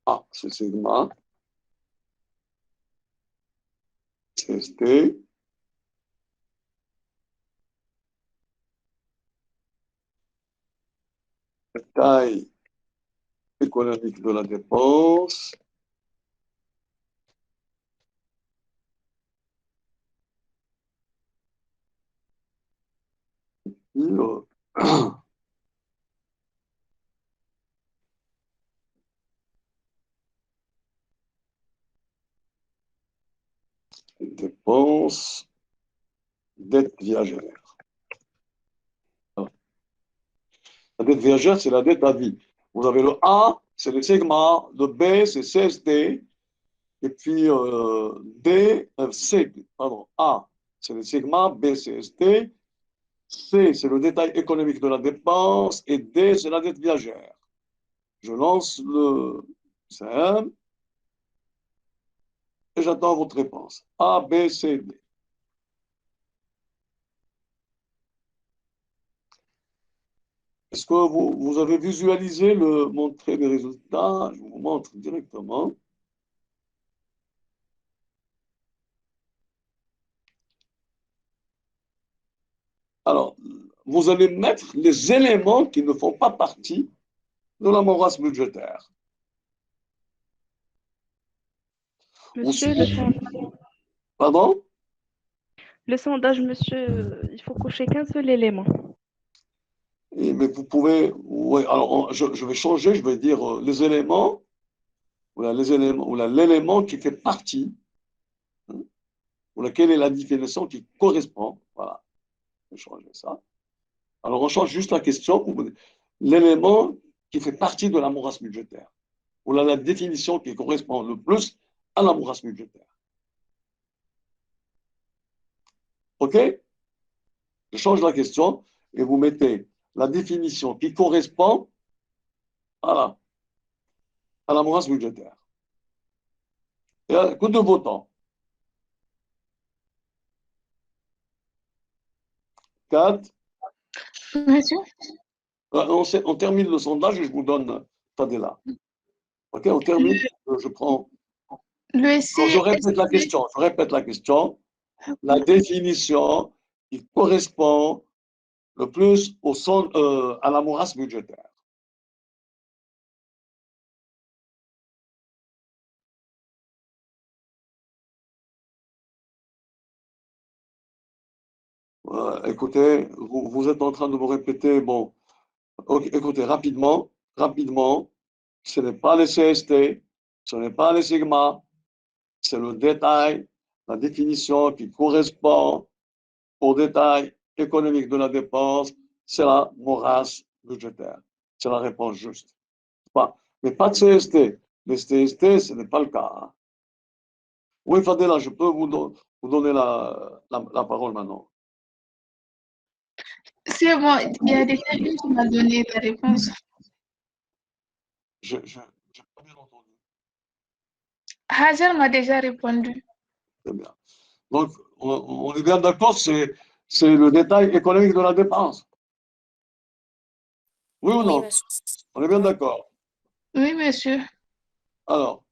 Ah, c'est sigma. CST. Taille économique de la dépense. Dépenses, dette viagère. Voilà. La dette viagère, c'est la dette à vie. Vous avez le A, c'est le sigma, le B, c'est CST, et puis A, c'est le sigma, B, CST, C, c'est le détail économique de la dépense, et D, c'est la dette viagère. Je lance le CM et j'attends votre réponse. A, B, C, D. Est-ce que vous avez visualisé le montrer des résultats? Je vous montre directement. Alors, vous allez mettre les éléments qui ne font pas partie de la morasse budgétaire. Monsieur, Pardon? le sondage, monsieur, il faut cocher qu'un seul élément. Mais vous pouvez, oui, alors je vais changer, je vais dire les éléments, ou l'élément qui fait partie, hein, ou laquelle est la définition qui correspond. Voilà, je vais changer ça. Alors on change juste la question, l'élément qui fait partie de la morasse budgétaire, ou la définition qui correspond le plus à la morasse budgétaire. OK? Je change la question et vous mettez la définition qui correspond à la morasse budgétaire. Et coup de beau temps. 4. Monsieur? On termine le sondage et je vous donne Tadela. OK, on termine. Je prends. Le Quand je répète la question, la définition qui correspond le plus à la morasse budgétaire. Écoutez, vous êtes en train de me répéter, bon, okay, écoutez, rapidement, ce n'est pas les CST, ce n'est pas les sigma, c'est le détail, la définition qui correspond au détail économique de la dépense, c'est la morasse budgétaire. C'est la réponse juste. Mais pas de CST. Les CST, ce n'est pas le cas. Hein. Oui, Fadela, je peux vous donner la parole maintenant. C'est bon, il y a déjà une qui m'a donné la réponse. Je n'ai pas bien entendu. Hazel m'a déjà répondu. Très bien. Donc, on est bien d'accord, c'est le détail économique de la dépense. Oui ou non? Oui, monsieur. On est bien d'accord. Oui, monsieur. Alors,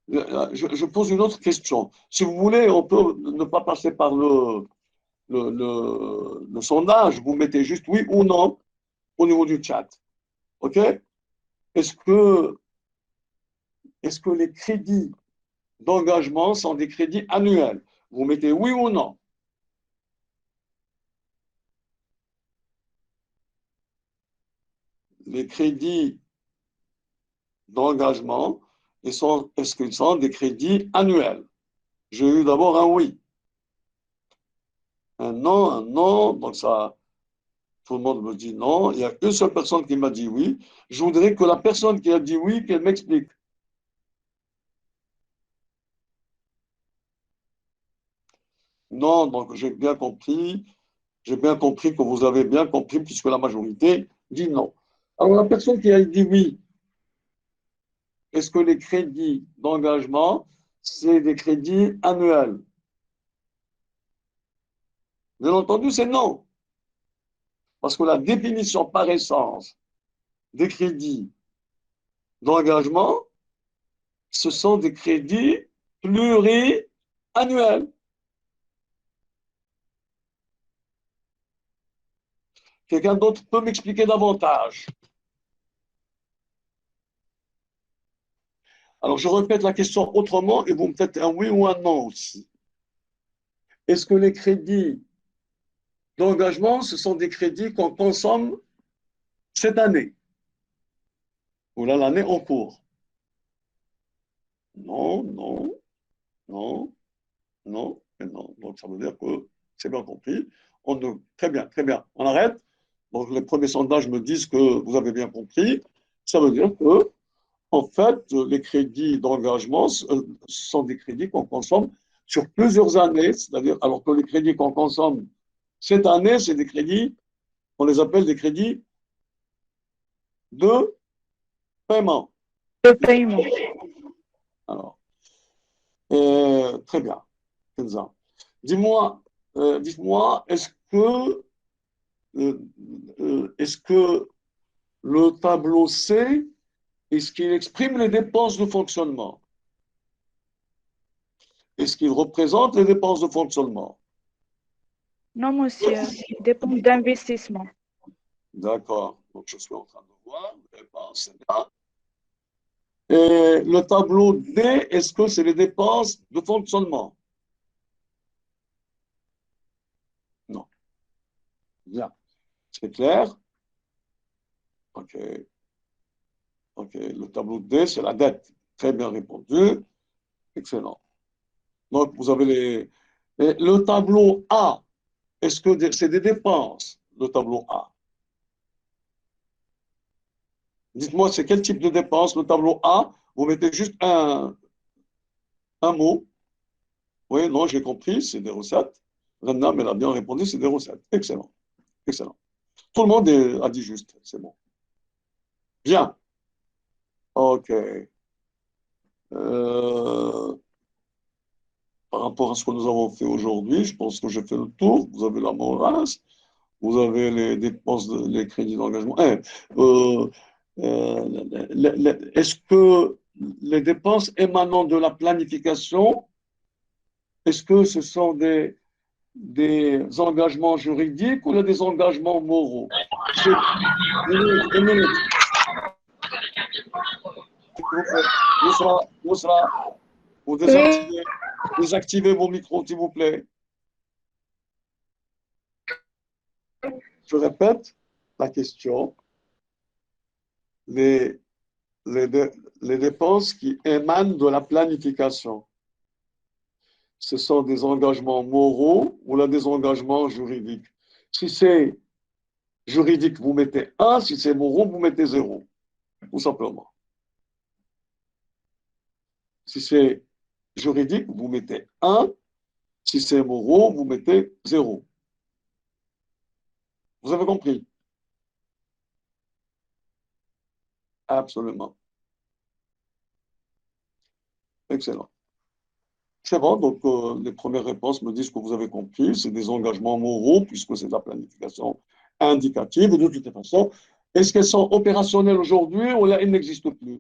je pose une autre question. Si vous voulez, on peut ne pas passer par le sondage. Vous mettez juste oui ou non au niveau du chat. OK? Est-ce que les crédits d'engagement sont des crédits annuels? Vous mettez oui ou non? Les crédits d'engagement, est-ce qu'ils sont des crédits annuels? J'ai eu d'abord un oui. Un non, donc ça, tout le monde me dit non. Il y a une seule personne qui m'a dit oui. Je voudrais que la personne qui a dit oui, qu'elle m'explique. Non, donc j'ai bien compris que vous avez bien compris puisque la majorité dit non. Alors la personne qui a dit oui, est-ce que les crédits d'engagement, c'est des crédits annuels? Bien entendu, c'est non. Parce que la définition par essence des crédits d'engagement, ce sont des crédits pluriannuels. Quelqu'un d'autre peut m'expliquer davantage? Alors, je répète la question autrement et vous me faites un oui ou un non aussi. Est-ce que les crédits d'engagement, ce sont des crédits qu'on consomme cette année ou là, l'année en cours? Non, non, non, non et non. Donc, ça veut dire que c'est bien compris. Très bien, très bien. On arrête. Donc, les premiers sondages me disent que vous avez bien compris. Ça veut dire que, en fait, les crédits d'engagement sont des crédits qu'on consomme sur plusieurs années, c'est-à-dire, alors que les crédits qu'on consomme cette année, c'est des crédits, on les appelle des crédits de paiement. Le paiement. Alors, très bien. Kenza. Dis-moi, dites-moi, est-ce que le tableau C, est-ce qu'il exprime les dépenses de fonctionnement? Est-ce qu'il représente les dépenses de fonctionnement? Non, monsieur. Dépenses d'investissement. D'accord. Donc, je suis en train de voir. Dépenses, c'est bien. Et le tableau D, est-ce que c'est les dépenses de fonctionnement? Non. Bien. C'est clair? OK. OK. Le tableau D, c'est la dette. Très bien répondu. Excellent. Donc, vous avez les. Et le tableau A, est-ce que c'est des dépenses, le tableau A? Dites-moi, c'est quel type de dépenses, le tableau A? Vous mettez juste un mot. Oui, non, j'ai compris, c'est des recettes. Rennam, elle a bien répondu, c'est des recettes. Excellent. Excellent. Tout le monde a dit juste, c'est bon. Bien. OK. Par rapport à ce que nous avons fait aujourd'hui, je pense que j'ai fait le tour. Vous avez la morale, vous avez les dépenses, les crédits d'engagement. Est-ce que les dépenses émanant de la planification, est-ce que ce sont des engagements juridiques ou des engagements moraux? Une minute. Vous désactivez vos micros, s'il vous plaît. Je répète la question. Les, les dépenses qui émanent de la planification, ce sont des engagements moraux ou là, des engagements juridiques? Si c'est juridique, vous mettez 1. Si c'est moraux, vous mettez 0. Tout simplement. Si c'est juridique, vous mettez 1. Si c'est moraux, vous mettez 0. Vous avez compris? Absolument. Excellent. C'est bon, donc les premières réponses me disent que vous avez compris, c'est des engagements moraux puisque c'est de la planification indicative. De toute façon, est-ce qu'elles sont opérationnelles aujourd'hui ou là, elles n'existent plus?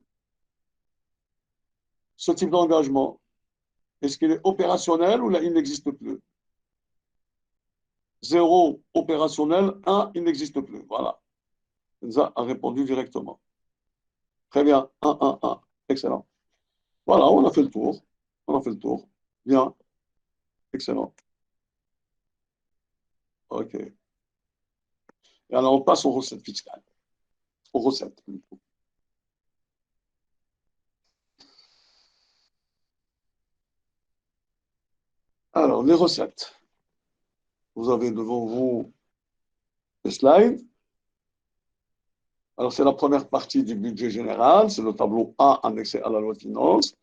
Ce type d'engagement, est-ce qu'il est opérationnel ou là, il n'existe plus? 0 opérationnel, 1, il n'existe plus. Voilà. Kenza a répondu directement. Très bien. 1, 1, 1. Excellent. Voilà, on a fait le tour. On a fait le tour. Bien. Excellent. OK. Et alors, on passe aux recettes fiscales. Aux recettes. Alors, les recettes. Vous avez devant vous les slides. Alors, c'est la première partie du budget général. C'est le tableau A annexé à la loi de finances.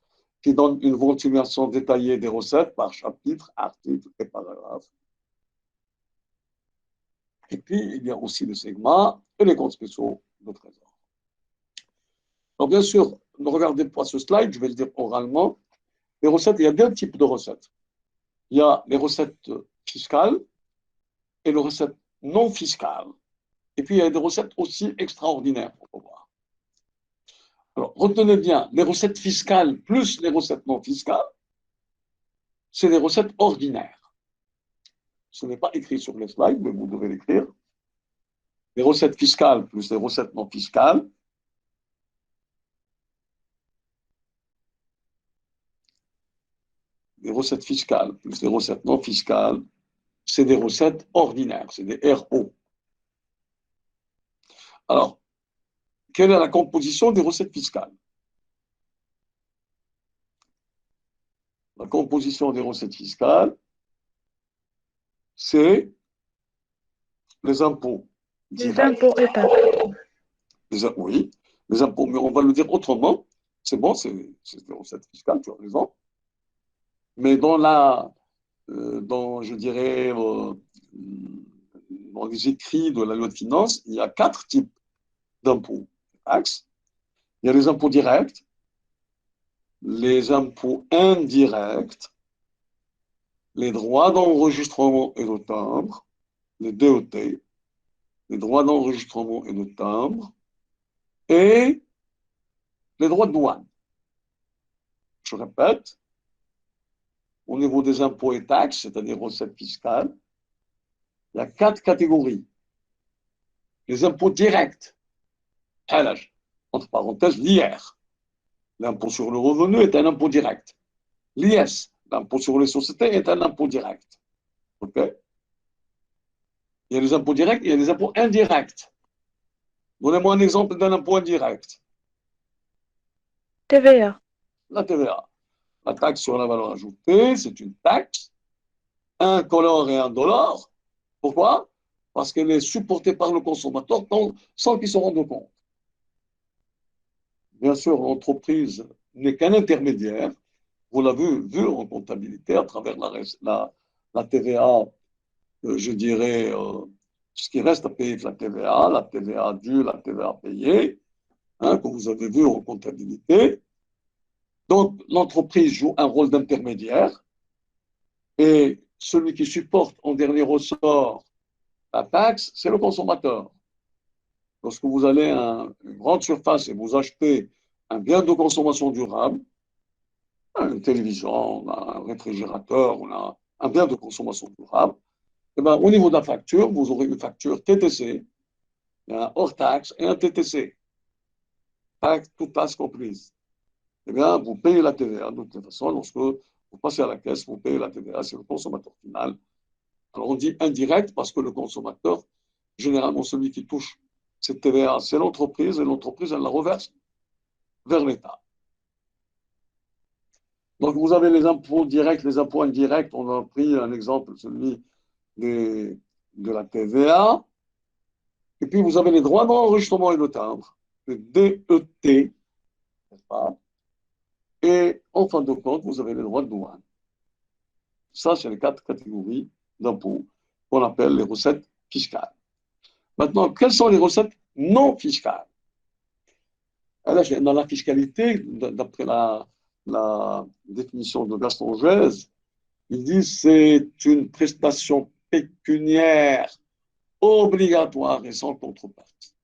qui donne une ventilation détaillée des recettes par chapitre, article et paragraphe. Et puis, il y a aussi le segment et les comptes spéciaux de trésor. Alors, bien sûr, ne regardez pas ce slide, je vais le dire oralement. Les recettes, il y a deux types de recettes. Il y a les recettes fiscales et les recettes non fiscales. Et puis, il y a des recettes aussi extraordinaires, pour voir. Alors, retenez bien, les recettes fiscales plus les recettes non fiscales, c'est des recettes ordinaires. Ce n'est pas écrit sur les slides, mais vous devez l'écrire. Les recettes fiscales plus les recettes non fiscales, les recettes fiscales plus les recettes non fiscales, c'est des recettes ordinaires, c'est des RO. Alors, quelle est la composition des recettes fiscales? La composition des recettes fiscales, c'est les impôts Les directs. impôts et taxes. Oui, les impôts, mais on va le dire autrement. C'est bon, c'est des recettes fiscales, tu as raison. Mais je dirais, dans les écrits de la loi de finances, il y a 4 types d'impôts, taxes. Il y a les impôts directs, les impôts indirects, les droits d'enregistrement et de timbre, les DET, les droits d'enregistrement et de timbre, et les droits de douane. Je répète, au niveau des impôts et taxes, c'est-à-dire recettes fiscales, il y a 4 catégories. Les impôts directs, entre parenthèses, l'IR. L'impôt sur le revenu est un impôt direct. L'IS, l'impôt sur les sociétés, est un impôt direct. OK? Il y a les impôts directs, il y a les impôts indirects. Donnez-moi un exemple d'un impôt indirect. TVA. La TVA. La taxe sur la valeur ajoutée, c'est une taxe incolore et indolore. Pourquoi? Parce qu'elle est supportée par le consommateur sans qu'il se rende compte. Bien sûr, l'entreprise n'est qu'un intermédiaire. Vous l'avez vu en comptabilité à travers la TVA, je dirais, ce qui reste à payer de la TVA due, la TVA payée, que vous avez vu en comptabilité. Donc, l'entreprise joue un rôle d'intermédiaire et celui qui supporte en dernier ressort la taxe, c'est le consommateur. Lorsque vous allez à une grande surface et vous achetez un bien de consommation durable, une télévision, un réfrigérateur, un bien de consommation durable, et bien, au niveau de la facture, vous aurez une facture TTC, un hors taxe et un TTC. Toute taxe comprise. Eh bien, vous payez la TVA de toute façon. Lorsque vous passez à la caisse, vous payez la TVA, c'est le consommateur final. Alors, on dit indirect parce que le consommateur, généralement, celui qui touche cette TVA, c'est l'entreprise et l'entreprise, elle la reverse vers l'État. Donc, vous avez les impôts directs, les impôts indirects. On a pris un exemple, celui de la TVA. Et puis, vous avez les droits d'enregistrement et de timbre, les DET, n'est-ce pas? Et en fin de compte, vous avez les droits de douane. Ça, c'est les 4 catégories d'impôts qu'on appelle les recettes fiscales. Maintenant, quelles sont les recettes non fiscales? Dans la fiscalité, d'après la définition de Gaston Gèze, il dit que c'est une prestation pécuniaire obligatoire et sans contrepartie.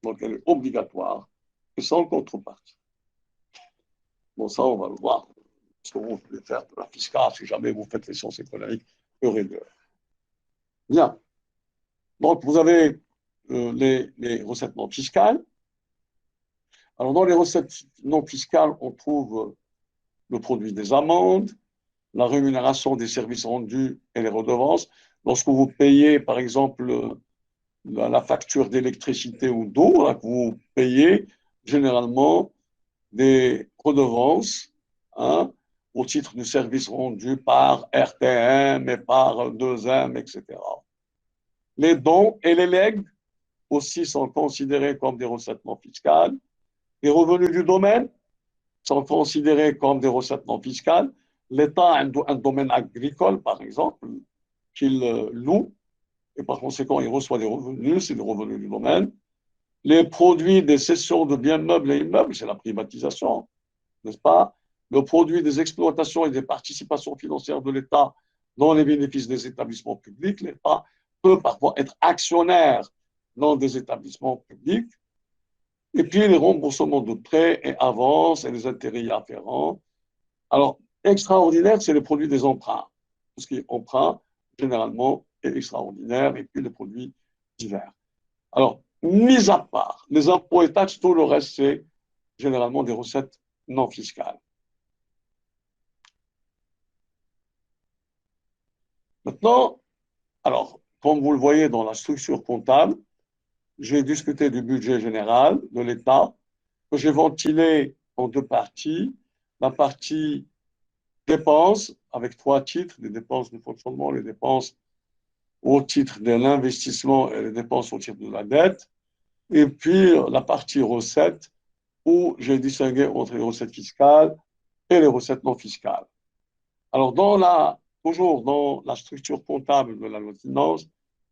Donc, elle est obligatoire et sans contrepartie. Bon, ça, on va le voir. Parce que vous pouvez faire de la fiscale si jamais vous faites les sciences économiques, heure et d'heure. Bien. Donc, vous avez les recettes non fiscales. Alors, dans les recettes non fiscales, on trouve le produit des amendes, la rémunération des services rendus et les redevances. Lorsque vous payez, par exemple, la facture d'électricité ou d'eau, vous payez généralement des redevances au titre du service rendu par RTM et par 2M, etc. Les dons et les legs aussi sont considérés comme des recettes non fiscales. Les revenus du domaine, sont considérées comme des recettes non fiscales. L'État a un domaine agricole, par exemple, qu'il loue, et par conséquent, il reçoit des revenus, c'est des revenus du domaine. Les produits des cessions de biens meubles et immeubles, c'est la privatisation, n'est-ce pas? Le produit des exploitations et des participations financières de l'État dans les bénéfices des établissements publics, l'État peut parfois être actionnaire dans des établissements publics. Et puis les remboursements de prêts et avances et les intérêts y afférents. Alors, extraordinaire, c'est le produit des emprunts. Tout ce qui est emprunt, généralement, est extraordinaire, et puis les produits divers. Alors, mis à part les impôts et taxes, tout le reste, c'est généralement des recettes non fiscales. Maintenant, alors, comme vous le voyez dans la structure comptable, j'ai discuté du budget général de l'État, que j'ai ventilé en deux parties. La partie dépenses, avec trois titres, les dépenses de fonctionnement, les dépenses au titre de l'investissement et les dépenses au titre de la dette, et puis la partie recettes, où j'ai distingué entre les recettes fiscales et les recettes non fiscales. Alors, toujours dans la structure comptable de la loi de finances,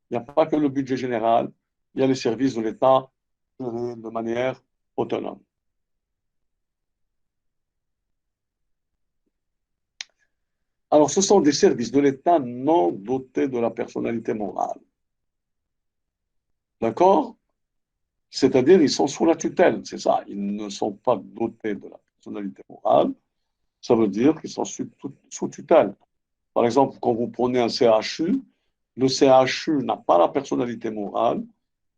il n'y a pas que le budget général, il y a les services de l'État de manière autonome. Alors, ce sont des services de l'État non dotés de la personnalité morale. D'accord? C'est-à-dire, ils sont sous la tutelle, c'est ça. Ils ne sont pas dotés de la personnalité morale. Ça veut dire qu'ils sont sous tutelle. Par exemple, quand vous prenez un CHU, le CHU n'a pas la personnalité morale.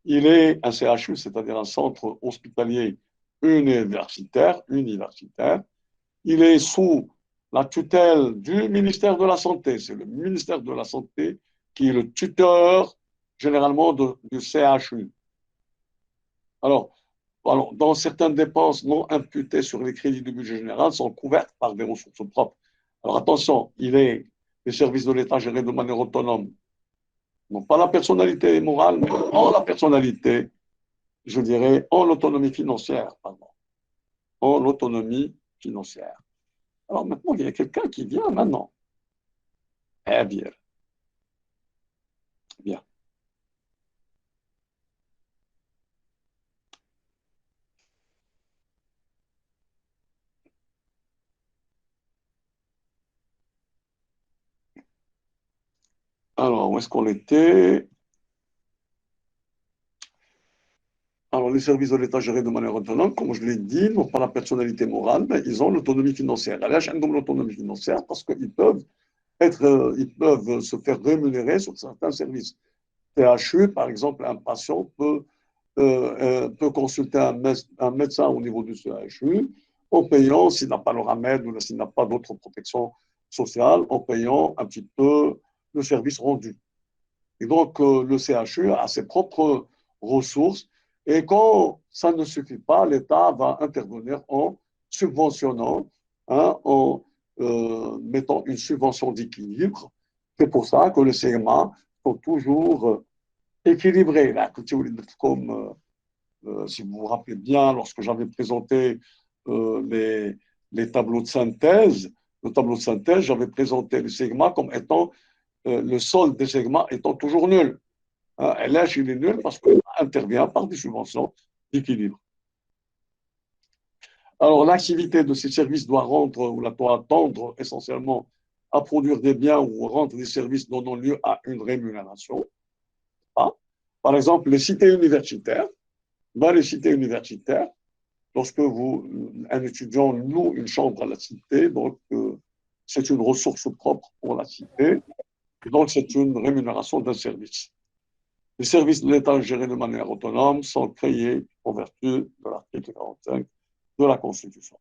Il est un CHU, c'est-à-dire un centre hospitalier universitaire. Il est sous la tutelle du ministère de la Santé. C'est le ministère de la Santé qui est le tuteur généralement du CHU. Alors, dans certaines dépenses non imputées sur les crédits du budget général sont couvertes par des ressources propres. Alors attention, les services de l'État gérés de manière autonome n'ont pas la personnalité morale, mais ont la personnalité, je dirais, ont l'autonomie financière, pardon. Ont l'autonomie financière. Alors maintenant, il y a quelqu'un qui vient maintenant. Eh bien. Bien. Alors, où est-ce qu'on était? Alors, les services de l'État gérés de manière autonome, comme je l'ai dit, n'ont pas la personnalité morale, mais ils ont l'autonomie financière. La chaîne de l'autonomie financière parce qu'ils peuvent se faire rémunérer sur certains services. CHU, par exemple, un patient peut consulter un médecin au niveau du CHU en payant, s'il n'a pas le RAMED ou s'il n'a pas d'autres protections sociales, en payant un petit peu le service rendu. Et donc, le CHU a ses propres ressources. Et quand ça ne suffit pas, l'État va intervenir en subventionnant, en mettant une subvention d'équilibre. C'est pour ça que les CMA sont toujours équilibrés. Là, comme, si vous vous rappelez bien, lorsque j'avais présenté les tableaux de synthèse, le tableau de synthèse, j'avais présenté le segment comme étant le solde des segments étant toujours nul. Et là, il est nul parce qu'il intervient par des subventions d'équilibre. Alors, l'activité de ces services doit tendre essentiellement à produire des biens ou rendre des services donnant lieu à une rémunération. Par exemple, les cités universitaires. Dans les cités universitaires, lorsque un étudiant loue une chambre à la cité, donc c'est une ressource propre pour la cité, et donc c'est une rémunération d'un service. Les services de l'État gérés de manière autonome sont créés en vertu de l'article 45 de la Constitution.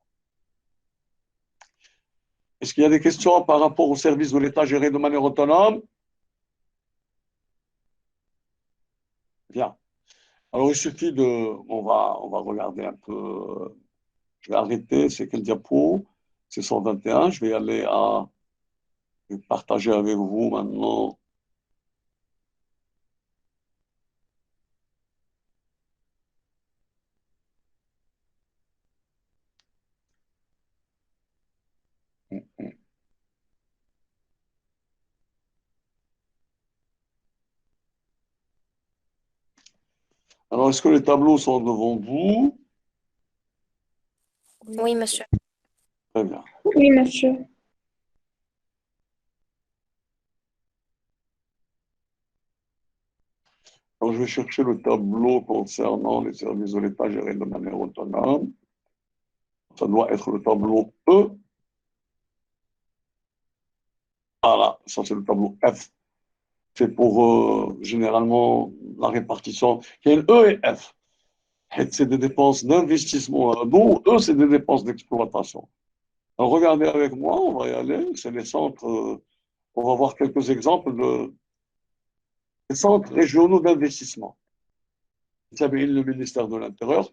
Est-ce qu'il y a des questions par rapport aux services de l'État gérés de manière autonome? Bien. Alors, il suffit on va regarder un peu. Je vais arrêter. C'est quel diapo? C'est 121. Je vais aller je vais partager avec vous maintenant. Alors, est-ce que les tableaux sont devant vous? Oui, monsieur. Très bien. Oui, monsieur. Alors, je vais chercher le tableau concernant les services de l'État gérés de manière autonome. Ça doit être le tableau E. Voilà, ça c'est le tableau F. C'est pour généralement la répartition. Il y a une E et F. C'est des dépenses d'investissement. Bon, E, c'est des dépenses d'exploitation. Alors, regardez avec moi, on va y aller. C'est les centres. On va voir quelques exemples des centres régionaux d'investissement. Vous savez, le ministère de l'Intérieur,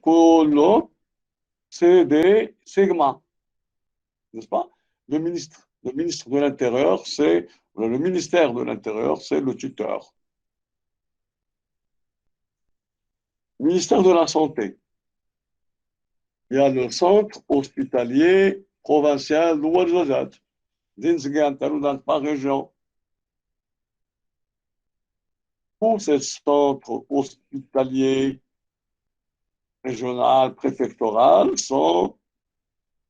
c'est des segments, n'est-ce pas? Le ministre de l'Intérieur, le ministère de l'Intérieur, c'est le tuteur. Le ministère de la Santé, il y a le centre hospitalier provincial d'Ouarzazat, par région. Tous ces centres hospitaliers régional, préfectoral sont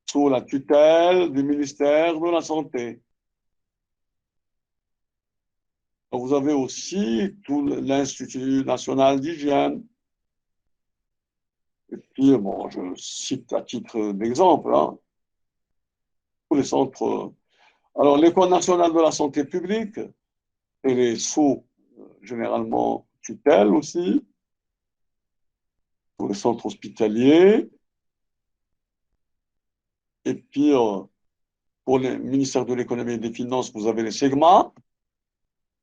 sous la tutelle du ministère de la Santé. Vous avez aussi tout l'Institut national d'hygiène. Et puis, bon, je cite à titre d'exemple, hein, tous les centres. Alors, l'École nationale de la santé publique, elle est sous, généralement, tutelle aussi, pour les centres hospitaliers. Et puis, pour le ministère de l'économie et des finances, vous avez les segments,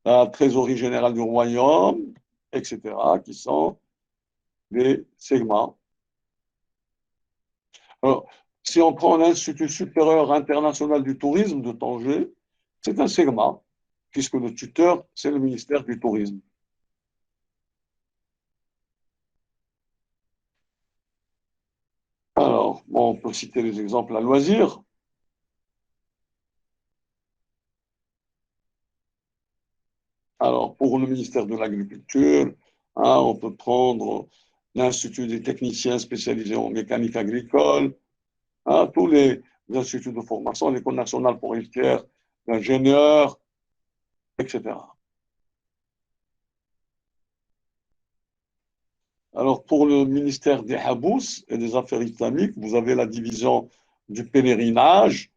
la trésorerie générale du royaume, etc., qui sont des segments. Alors, si on prend l'Institut supérieur international du tourisme de Tanger, c'est un segment, puisque le tuteur, c'est le ministère du tourisme. Alors, bon, on peut citer les exemples à loisir. Alors, pour le ministère de l'Agriculture, hein, on peut prendre l'Institut des techniciens spécialisés en mécanique agricole, hein, tous les instituts de formation, l'École nationale forestière d'ingénieurs, etc. Alors, pour le ministère des Habous et des Affaires islamiques, vous avez la division du pèlerinage,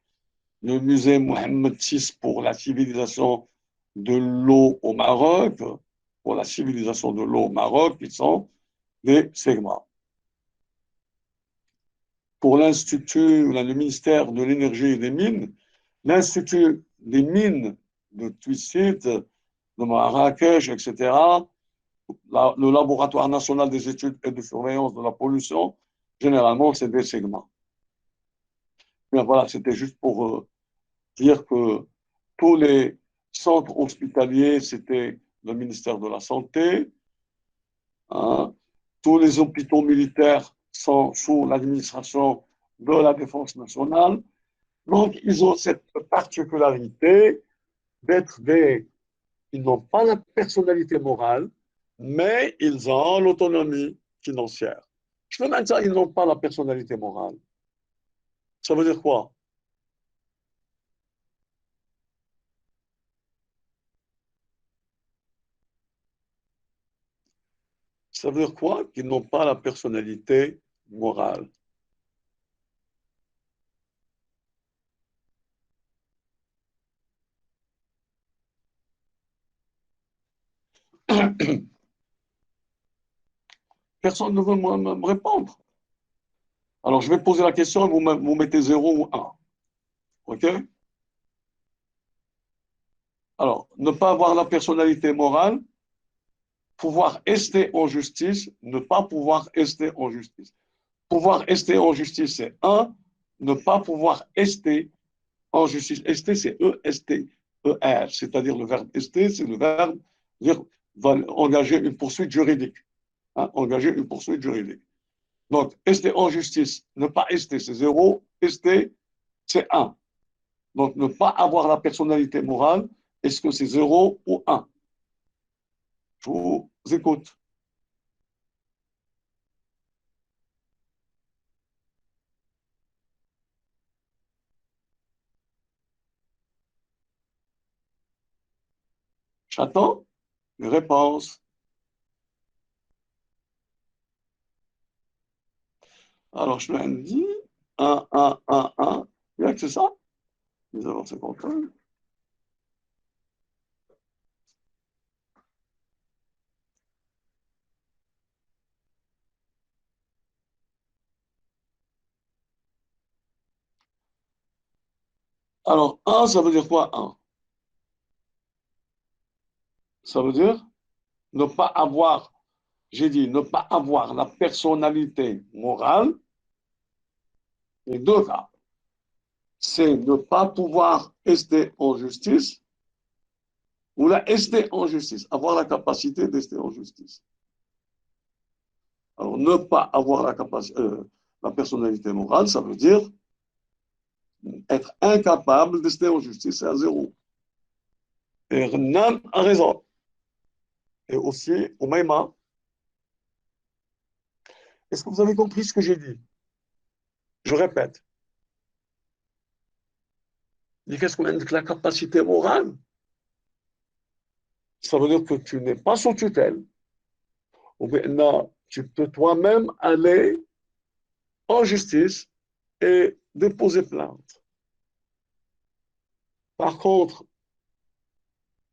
le musée Mohammed VI pour la civilisation de l'eau au Maroc, pour la civilisation de l'eau au Maroc, qui sont des segments. Pour l'Institut, le ministère de l'Énergie et des Mines, l'Institut des Mines de Twissit, de Marrakech, etc., le Laboratoire national des études et de surveillance de la pollution, généralement, c'est des segments. Mais voilà, c'était juste pour dire que tous les centres hospitaliers, c'était le ministère de la Santé. Hein. Tous les hôpitaux militaires sont sous l'administration de la Défense nationale. Donc, ils ont cette particularité d'être des... Ils n'ont pas la personnalité morale, mais ils ont l'autonomie financière. Je peux même dire qu'ils n'ont pas la personnalité morale. Ça veut dire quoi? Ça veut dire quoi? Qu'ils n'ont pas la personnalité morale. Personne ne veut me répondre. Alors, je vais poser la question et vous mettez 0 ou 1. OK? Alors, ne pas avoir la personnalité morale, pouvoir rester en justice, ne pas pouvoir rester en justice. Pouvoir rester en justice, c'est 1. Ne pas pouvoir rester en justice. Rester, c'est E-S-T-E-R. C'est-à-dire le verbe rester, c'est le verbe dire, va engager une poursuite juridique. Hein, engager une poursuite juridique. Donc, rester en justice, ne pas rester, c'est 0. Rester, c'est 1. Donc, ne pas avoir la personnalité morale, est-ce que c'est 0 ou 1? Je vous écoute. J'attends les réponses. Alors, je lui dis 1, 1, 1, 1. Bien que c'est ça. Nous avons ce contrôle. Alors, 1, ça veut dire quoi, 1? Ça veut dire ne pas avoir, j'ai dit, ne pas avoir la personnalité morale. Les deux cas, c'est ne pas pouvoir rester en justice ou la rester en justice, avoir la capacité de rester en justice. Alors, ne pas avoir la personnalité morale, ça veut dire être incapable de rester en justice, c'est à zéro. Et Renan a raison. Et aussi, Oumaima. Est-ce que vous avez compris ce que j'ai dit? Je répète. Qu'est-ce qu'on indique la capacité morale? Ça veut dire que tu n'es pas sous tutelle. Ou bien, tu peux toi-même aller en justice et déposer plainte. Par contre,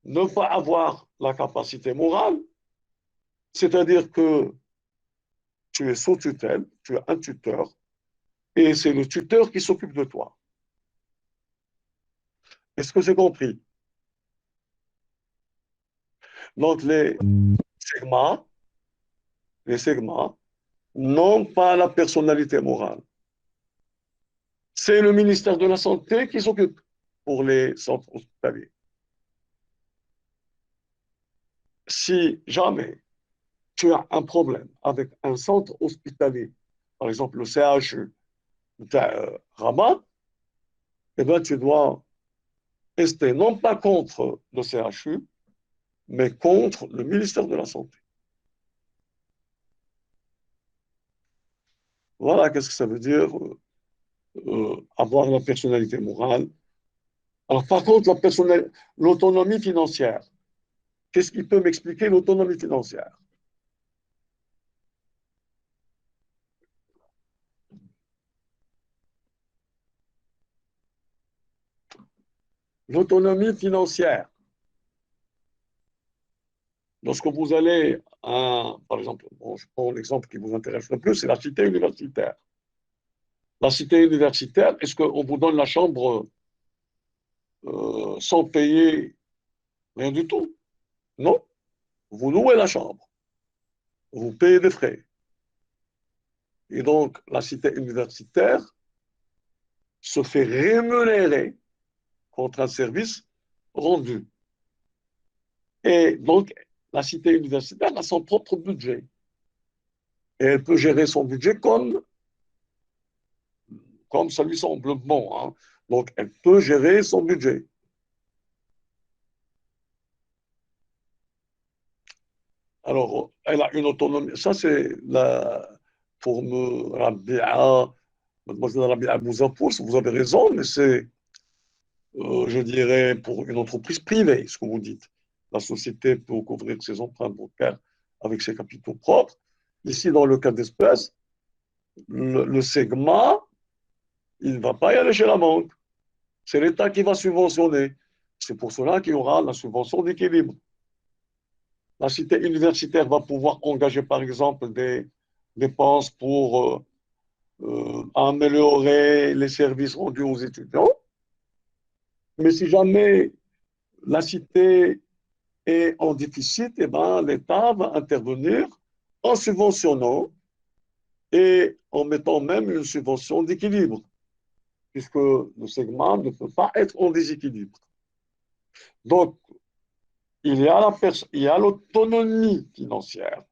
ne pas avoir la capacité morale, c'est-à-dire que tu es sous tutelle, tu as un tuteur, et c'est le tuteur qui s'occupe de toi. Est-ce que c'est compris? Donc, les segments n'ont pas la personnalité morale. C'est le ministère de la Santé qui s'occupe pour les centres hospitaliers. Si jamais tu as un problème avec un centre hospitalier, par exemple le CHU de Rabat, eh bien, tu dois rester non pas contre le CHU, mais contre le ministère de la Santé. Voilà qu'est-ce que ça veut dire avoir la personnalité morale. Alors, par contre, l'autonomie financière, qu'est-ce qui peut m'expliquer l'autonomie financière? L'autonomie financière. Lorsque vous allez par exemple, bon, je prends l'exemple qui vous intéresse le plus, c'est la cité universitaire. La cité universitaire, est-ce qu'on vous donne la chambre sans payer rien du tout? Non. Vous louez la chambre. Vous payez des frais. Et donc, la cité universitaire se fait rémunérer contre un service rendu. Et donc, la cité universitaire a son propre budget. Et elle peut gérer son budget comme ça lui semble bon. Hein. Donc, elle peut gérer son budget. Alors, elle a une autonomie. Ça, c'est pour mademoiselle Rabia Bouzapour, vous avez raison, mais c'est, je dirais, pour une entreprise privée, ce que vous dites. La société peut couvrir ses emprunts bancaires avec ses capitaux propres. Ici, dans le cas d'espèce, le segment, il ne va pas y aller chez la banque. C'est l'État qui va subventionner. C'est pour cela qu'il y aura la subvention d'équilibre. La cité universitaire va pouvoir engager, par exemple, des dépenses pour améliorer les services rendus aux étudiants. Mais si jamais la cité est en déficit, eh ben, l'État va intervenir en subventionnant et en mettant même une subvention d'équilibre, puisque le segment ne peut pas être en déséquilibre. Donc, il y a l'autonomie financière,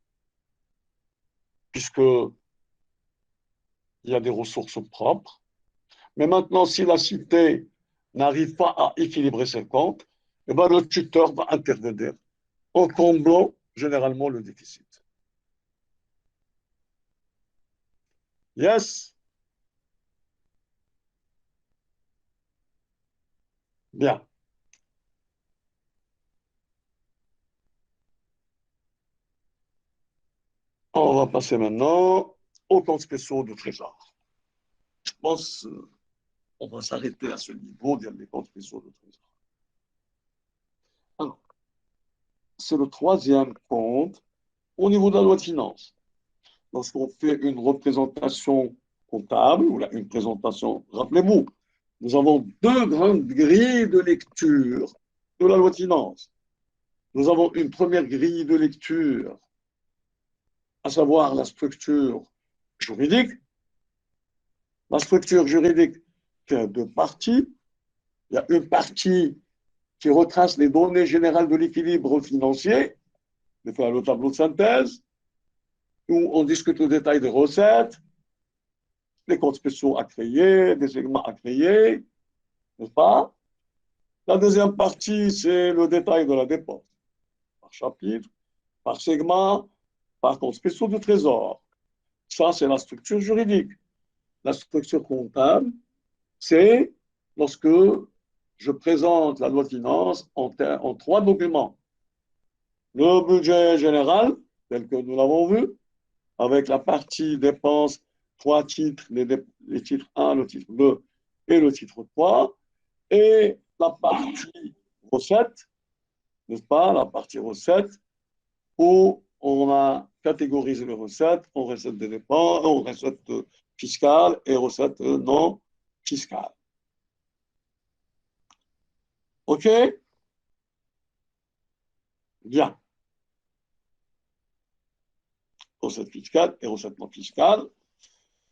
puisqu'il y a des ressources propres. Mais maintenant, si la cité n'arrive pas à équilibrer ses comptes, eh ben, le tuteur va intervenir en comblant généralement le déficit. Yes? Bien. va passer maintenant aux comptes spéciaux de trésor. Je pense qu'on va s'arrêter à ce niveau des comptes spéciaux de trésor. Alors, c'est le troisième compte au niveau de la loi de finances. Lorsqu'on fait une représentation comptable, ou une présentation, rappelez-vous, nous avons deux grandes grilles de lecture de la loi de finances. Nous avons une première grille de lecture, à savoir la structure juridique. La structure juridique qui a deux parties. Il y a une partie qui retrace les données générales de l'équilibre financier, fait le tableau de synthèse, où on discute le détail des recettes, les comptes spéciaux à créer, des segments à créer, n'est-ce pas? La deuxième partie, c'est le détail de la dépense, par chapitre, par segment, par compte spéciaux de trésor. Ça, c'est la structure juridique. La structure comptable, c'est lorsque je présente la loi de finances en trois documents. Le budget général, tel que nous l'avons vu, avec la partie dépenses, trois titres, les titres 1, le titre 2 et le titre 3, et la partie recettes, n'est-ce pas, la partie recettes, où on a catégorisé les recettes en recettes de dépenses, en recettes fiscales et recettes non fiscales. OK? Bien. Recettes fiscales et recettes non fiscales.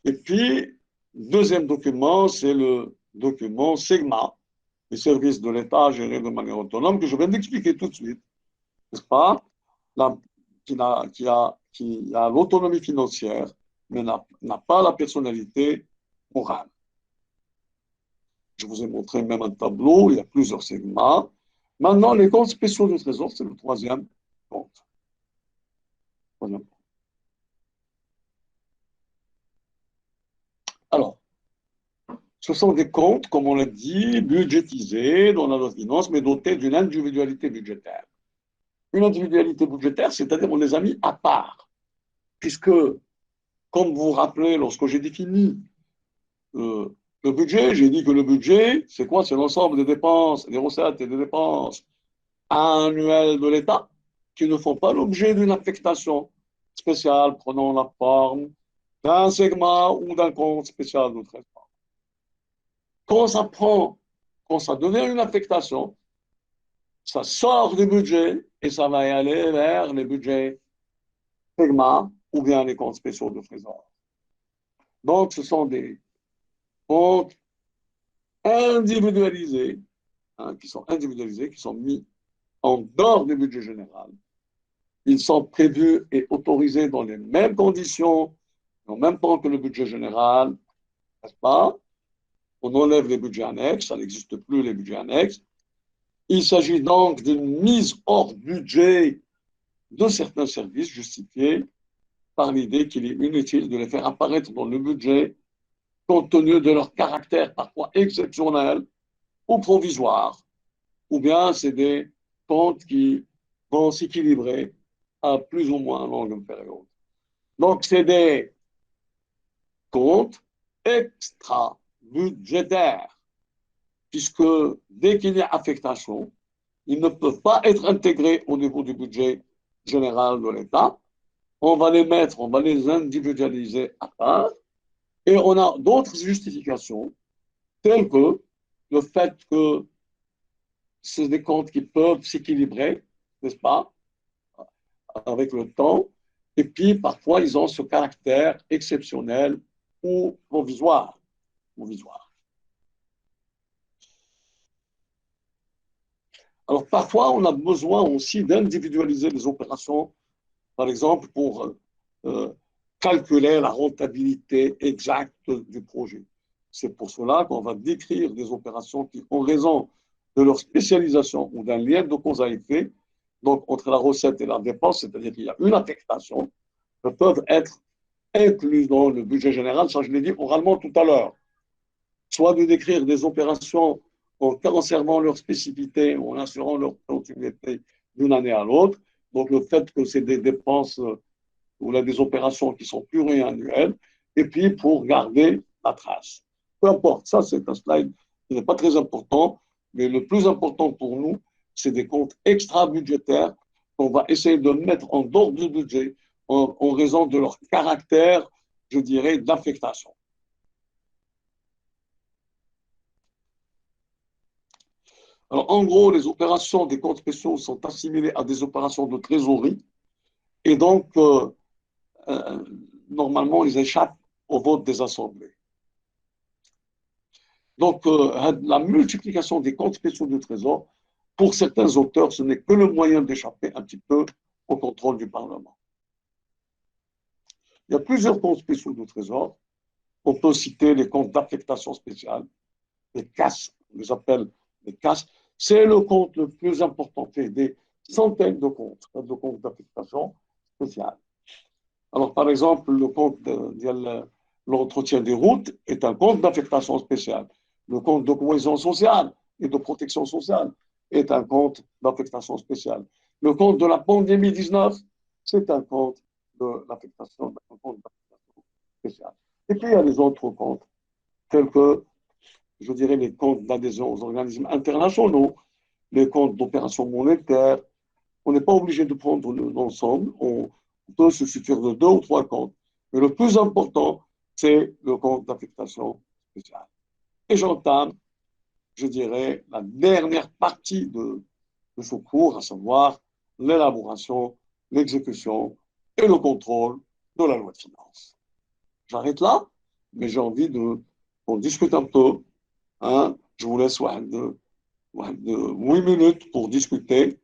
Et puis, deuxième document, c'est le document SEGMA, les services de l'État gérés de manière autonome, que je viens d'expliquer tout de suite, n'est-ce pas? Qui a l'autonomie financière, mais n'a pas la personnalité morale. Je vous ai montré même un tableau, il y a plusieurs segments. Maintenant, les comptes spéciaux de trésor, c'est le troisième compte. Alors, ce sont des comptes, comme on l'a dit, budgétisés dans la loi de finances, mais dotés d'une individualité budgétaire. Une individualité budgétaire, c'est-à-dire on les a mis à part, puisque, comme vous vous rappelez, lorsque j'ai défini le budget, j'ai dit que le budget, c'est quoi? C'est l'ensemble des dépenses, des recettes et des dépenses annuelles de l'État qui ne font pas l'objet d'une affectation spéciale prenant la forme d'un segment ou d'un compte spécial de trésor. Quand ça devient une affectation, ça sort du budget et ça va y aller vers les budgets segments ou bien les comptes spéciaux de trésor. Donc, ce sont des comptes individualisés, qui sont mis en dehors du budget général. Ils sont prévus et autorisés dans les mêmes conditions, en même temps que le budget général, n'est-ce pas? On enlève les budgets annexes, ça n'existe plus les budgets annexes. Il s'agit donc d'une mise hors budget de certains services justifiés par l'idée qu'il est inutile de les faire apparaître dans le budget compte tenu de leur caractère parfois exceptionnel ou provisoire, ou bien c'est des comptes qui vont s'équilibrer à plus ou moins longue période. Donc, c'est des comptes extra-budgétaires, puisque dès qu'il y a affectation, ils ne peuvent pas être intégrés au niveau du budget général de l'État. On va les individualiser à part, et on a d'autres justifications, telles que le fait que c'est des comptes qui peuvent s'équilibrer, n'est-ce pas, avec le temps, et puis parfois ils ont ce caractère exceptionnel ou provisoire. Alors parfois on a besoin aussi d'individualiser les opérations, par exemple pour calculer la rentabilité exacte du projet. C'est pour cela qu'on va décrire des opérations qui, en raison de leur spécialisation ou d'un lien de cause à effet, donc entre la recette et la dépense, c'est-à-dire qu'il y a une affectation, peuvent être incluses dans le budget général, ça je l'ai dit oralement tout à l'heure. Soit de décrire des opérations en conservant leur spécificité, en assurant leur continuité d'une année à l'autre. Donc le fait que c'est des dépenses Vous voulez des opérations qui sont pluriannuelles, et puis pour garder la trace. Peu importe, ça c'est un slide qui n'est pas très important, mais le plus important pour nous, c'est des comptes extra-budgétaires qu'on va essayer de mettre en dehors du budget en raison de leur caractère, je dirais, d'affectation. Alors, en gros, les opérations des comptes spéciaux sont assimilées à des opérations de trésorerie et donc, normalement, ils échappent au vote des assemblées. Donc, la multiplication des comptes spéciaux du Trésor, pour certains auteurs, ce n'est que le moyen d'échapper un petit peu au contrôle du Parlement. Il y a plusieurs comptes spéciaux du Trésor. On peut citer les comptes d'affectation spéciale, les CAS, on les appelle les CAS. C'est le compte le plus important, c'est des centaines de comptes d'affectation spéciale. Alors, par exemple, le compte de l'entretien des routes est un compte d'affectation spéciale. Le compte de cohésion sociale et de protection sociale est un compte d'affectation spéciale. Le compte de la pandémie 19, c'est un compte d'affectation spéciale. Et puis, il y a les autres comptes, tels que, je dirais, les comptes d'adhésion aux organismes internationaux, les comptes d'opération monétaire. On n'est pas obligé de prendre l'ensemble. On peut se suffire de 2 ou 3 comptes. Mais le plus important, c'est le compte d'affectation spéciale. Et j'entame, je dirais, la dernière partie de ce cours, à savoir l'élaboration, l'exécution et le contrôle de la loi de finances. J'arrête là, mais j'ai envie qu'on discute un peu. Hein. Je vous laisse 8 minutes pour discuter.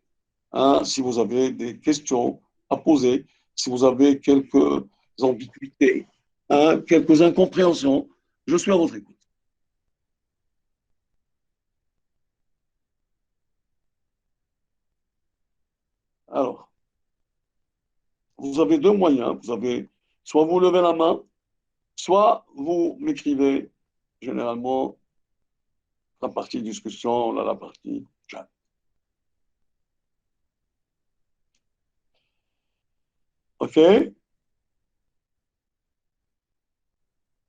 Hein, si vous avez des questions à poser, si vous avez quelques ambiguïtés, hein, quelques incompréhensions, je suis à votre écoute. Alors, vous avez 2 moyens. Vous avez soit vous levez la main, soit vous m'écrivez généralement la partie discussion, là, la partie chat. OK?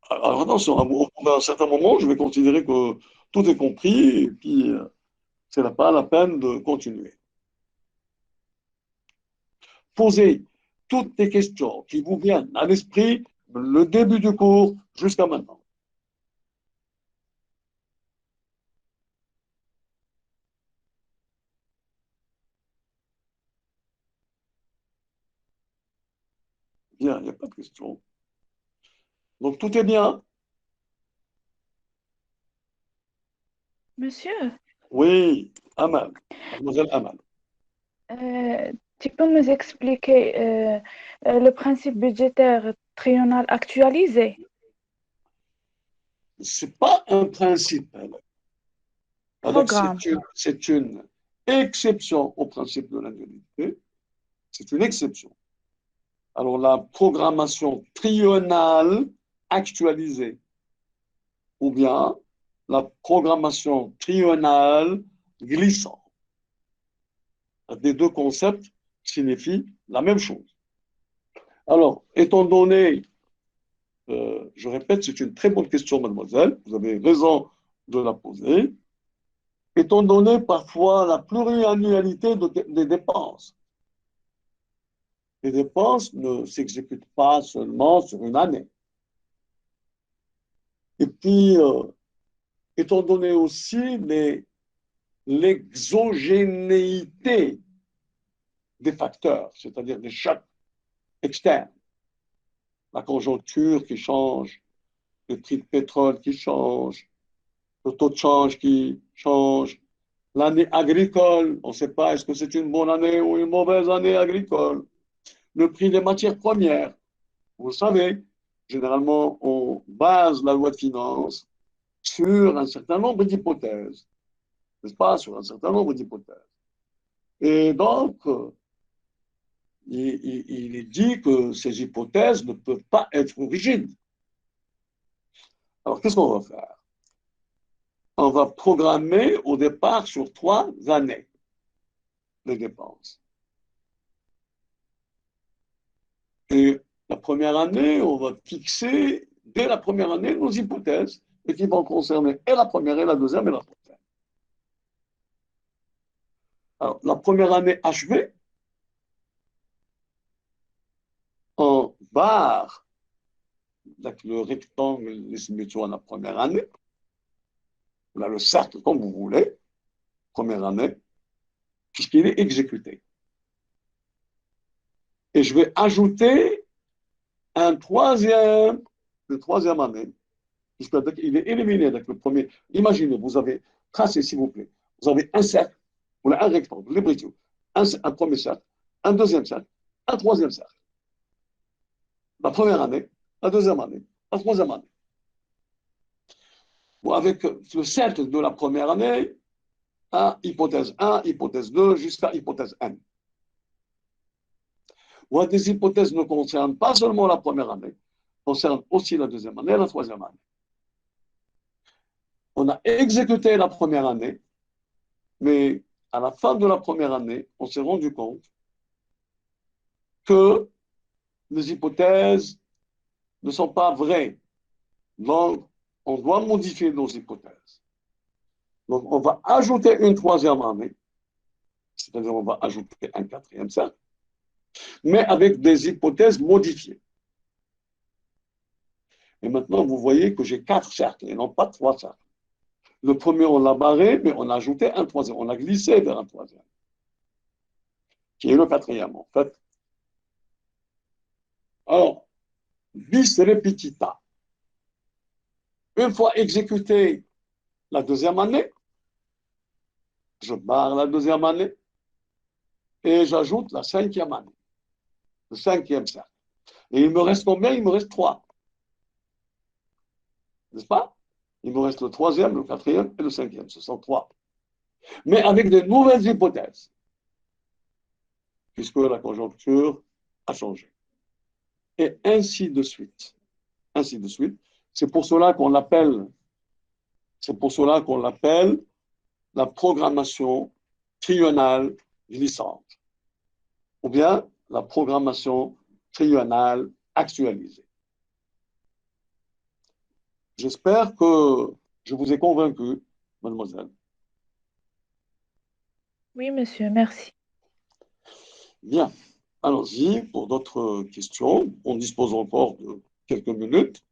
Alors attention, à un certain moment, je vais considérer que tout est compris et puis ce n'est pas la peine de continuer. Posez toutes les questions qui vous viennent à l'esprit, le début du cours jusqu'à maintenant. Bien, il n'y a pas de questions. Donc tout est bien. Monsieur, Oui, Amal, mademoiselle Amal. tu peux nous expliquer le principe budgétaire triennal actualisé? Ce n'est pas un principe. Programme. C'est une exception au principe de l'annualité. C'est une exception. Alors, la programmation triennale actualisée ou bien la programmation triennale glissante. Les 2 concepts signifient la même chose. Alors, étant donné, je répète, c'est une très bonne question, mademoiselle, vous avez raison de la poser, étant donné parfois la pluriannualité des dépenses. Les dépenses ne s'exécutent pas seulement sur une année. Et puis, étant donné aussi l'exogénéité des facteurs, c'est-à-dire des chocs externes, la conjoncture qui change, le prix de pétrole qui change, le taux de change qui change, l'année agricole, on ne sait pas est-ce que c'est une bonne année ou une mauvaise année agricole, le prix des matières premières. Vous le savez, généralement, on base la loi de finances sur un certain nombre d'hypothèses, n'est-ce pas, sur un certain nombre d'hypothèses. Et donc, il est dit que ces hypothèses ne peuvent pas être rigides. Alors, qu'est-ce qu'on va faire? On va programmer au départ sur 3 années les dépenses. Et la première année, on va fixer, dès la première année, nos hypothèses, et qui vont concerner et la première, et la deuxième, et la troisième. Alors, la première année achevée, en barre, avec le rectangle, les métaux à la première année, là, le cercle, comme vous voulez, première année, puisqu'il est exécuté. Et je vais ajouter le troisième année, puisqu'il est éliminé avec le premier. Imaginez, vous avez tracé, s'il vous plaît, vous avez un cercle, ou un rectangle, les briques, un premier cercle, un deuxième cercle, un troisième cercle. La première année, la deuxième année, la troisième année. Bon, avec le cercle de la première année, hypothèse 1, hypothèse 2, jusqu'à hypothèse N. Ou des hypothèses ne concernent pas seulement la première année, concernent aussi la deuxième année et la troisième année. On a exécuté la première année, mais à la fin de la première année, on s'est rendu compte que les hypothèses ne sont pas vraies. Donc, on doit modifier nos hypothèses. Donc, on va ajouter une troisième année, c'est-à-dire on va ajouter un quatrième cercle, mais avec des hypothèses modifiées. Et maintenant, vous voyez que j'ai 4 cercles et non pas 3 cercles. Le premier, on l'a barré, mais on a ajouté un troisième. On a glissé vers un troisième, qui est le quatrième, en fait. Alors, bis repetita. Une fois exécuté la deuxième année, je barre la deuxième année et j'ajoute la cinquième année, le cinquième cercle. Et il me reste combien? Il me reste 3. N'est-ce pas? Il me reste le troisième, le quatrième et le cinquième. Ce sont 3. Mais avec de nouvelles hypothèses, puisque la conjoncture a changé. Et ainsi de suite. Ainsi de suite. C'est pour cela qu'on l'appelle la programmation triennale glissante, ou bien la programmation triennale actualisée. J'espère que je vous ai convaincu, mademoiselle. Oui, monsieur, merci. Bien, allons-y pour d'autres questions. On dispose encore de quelques minutes.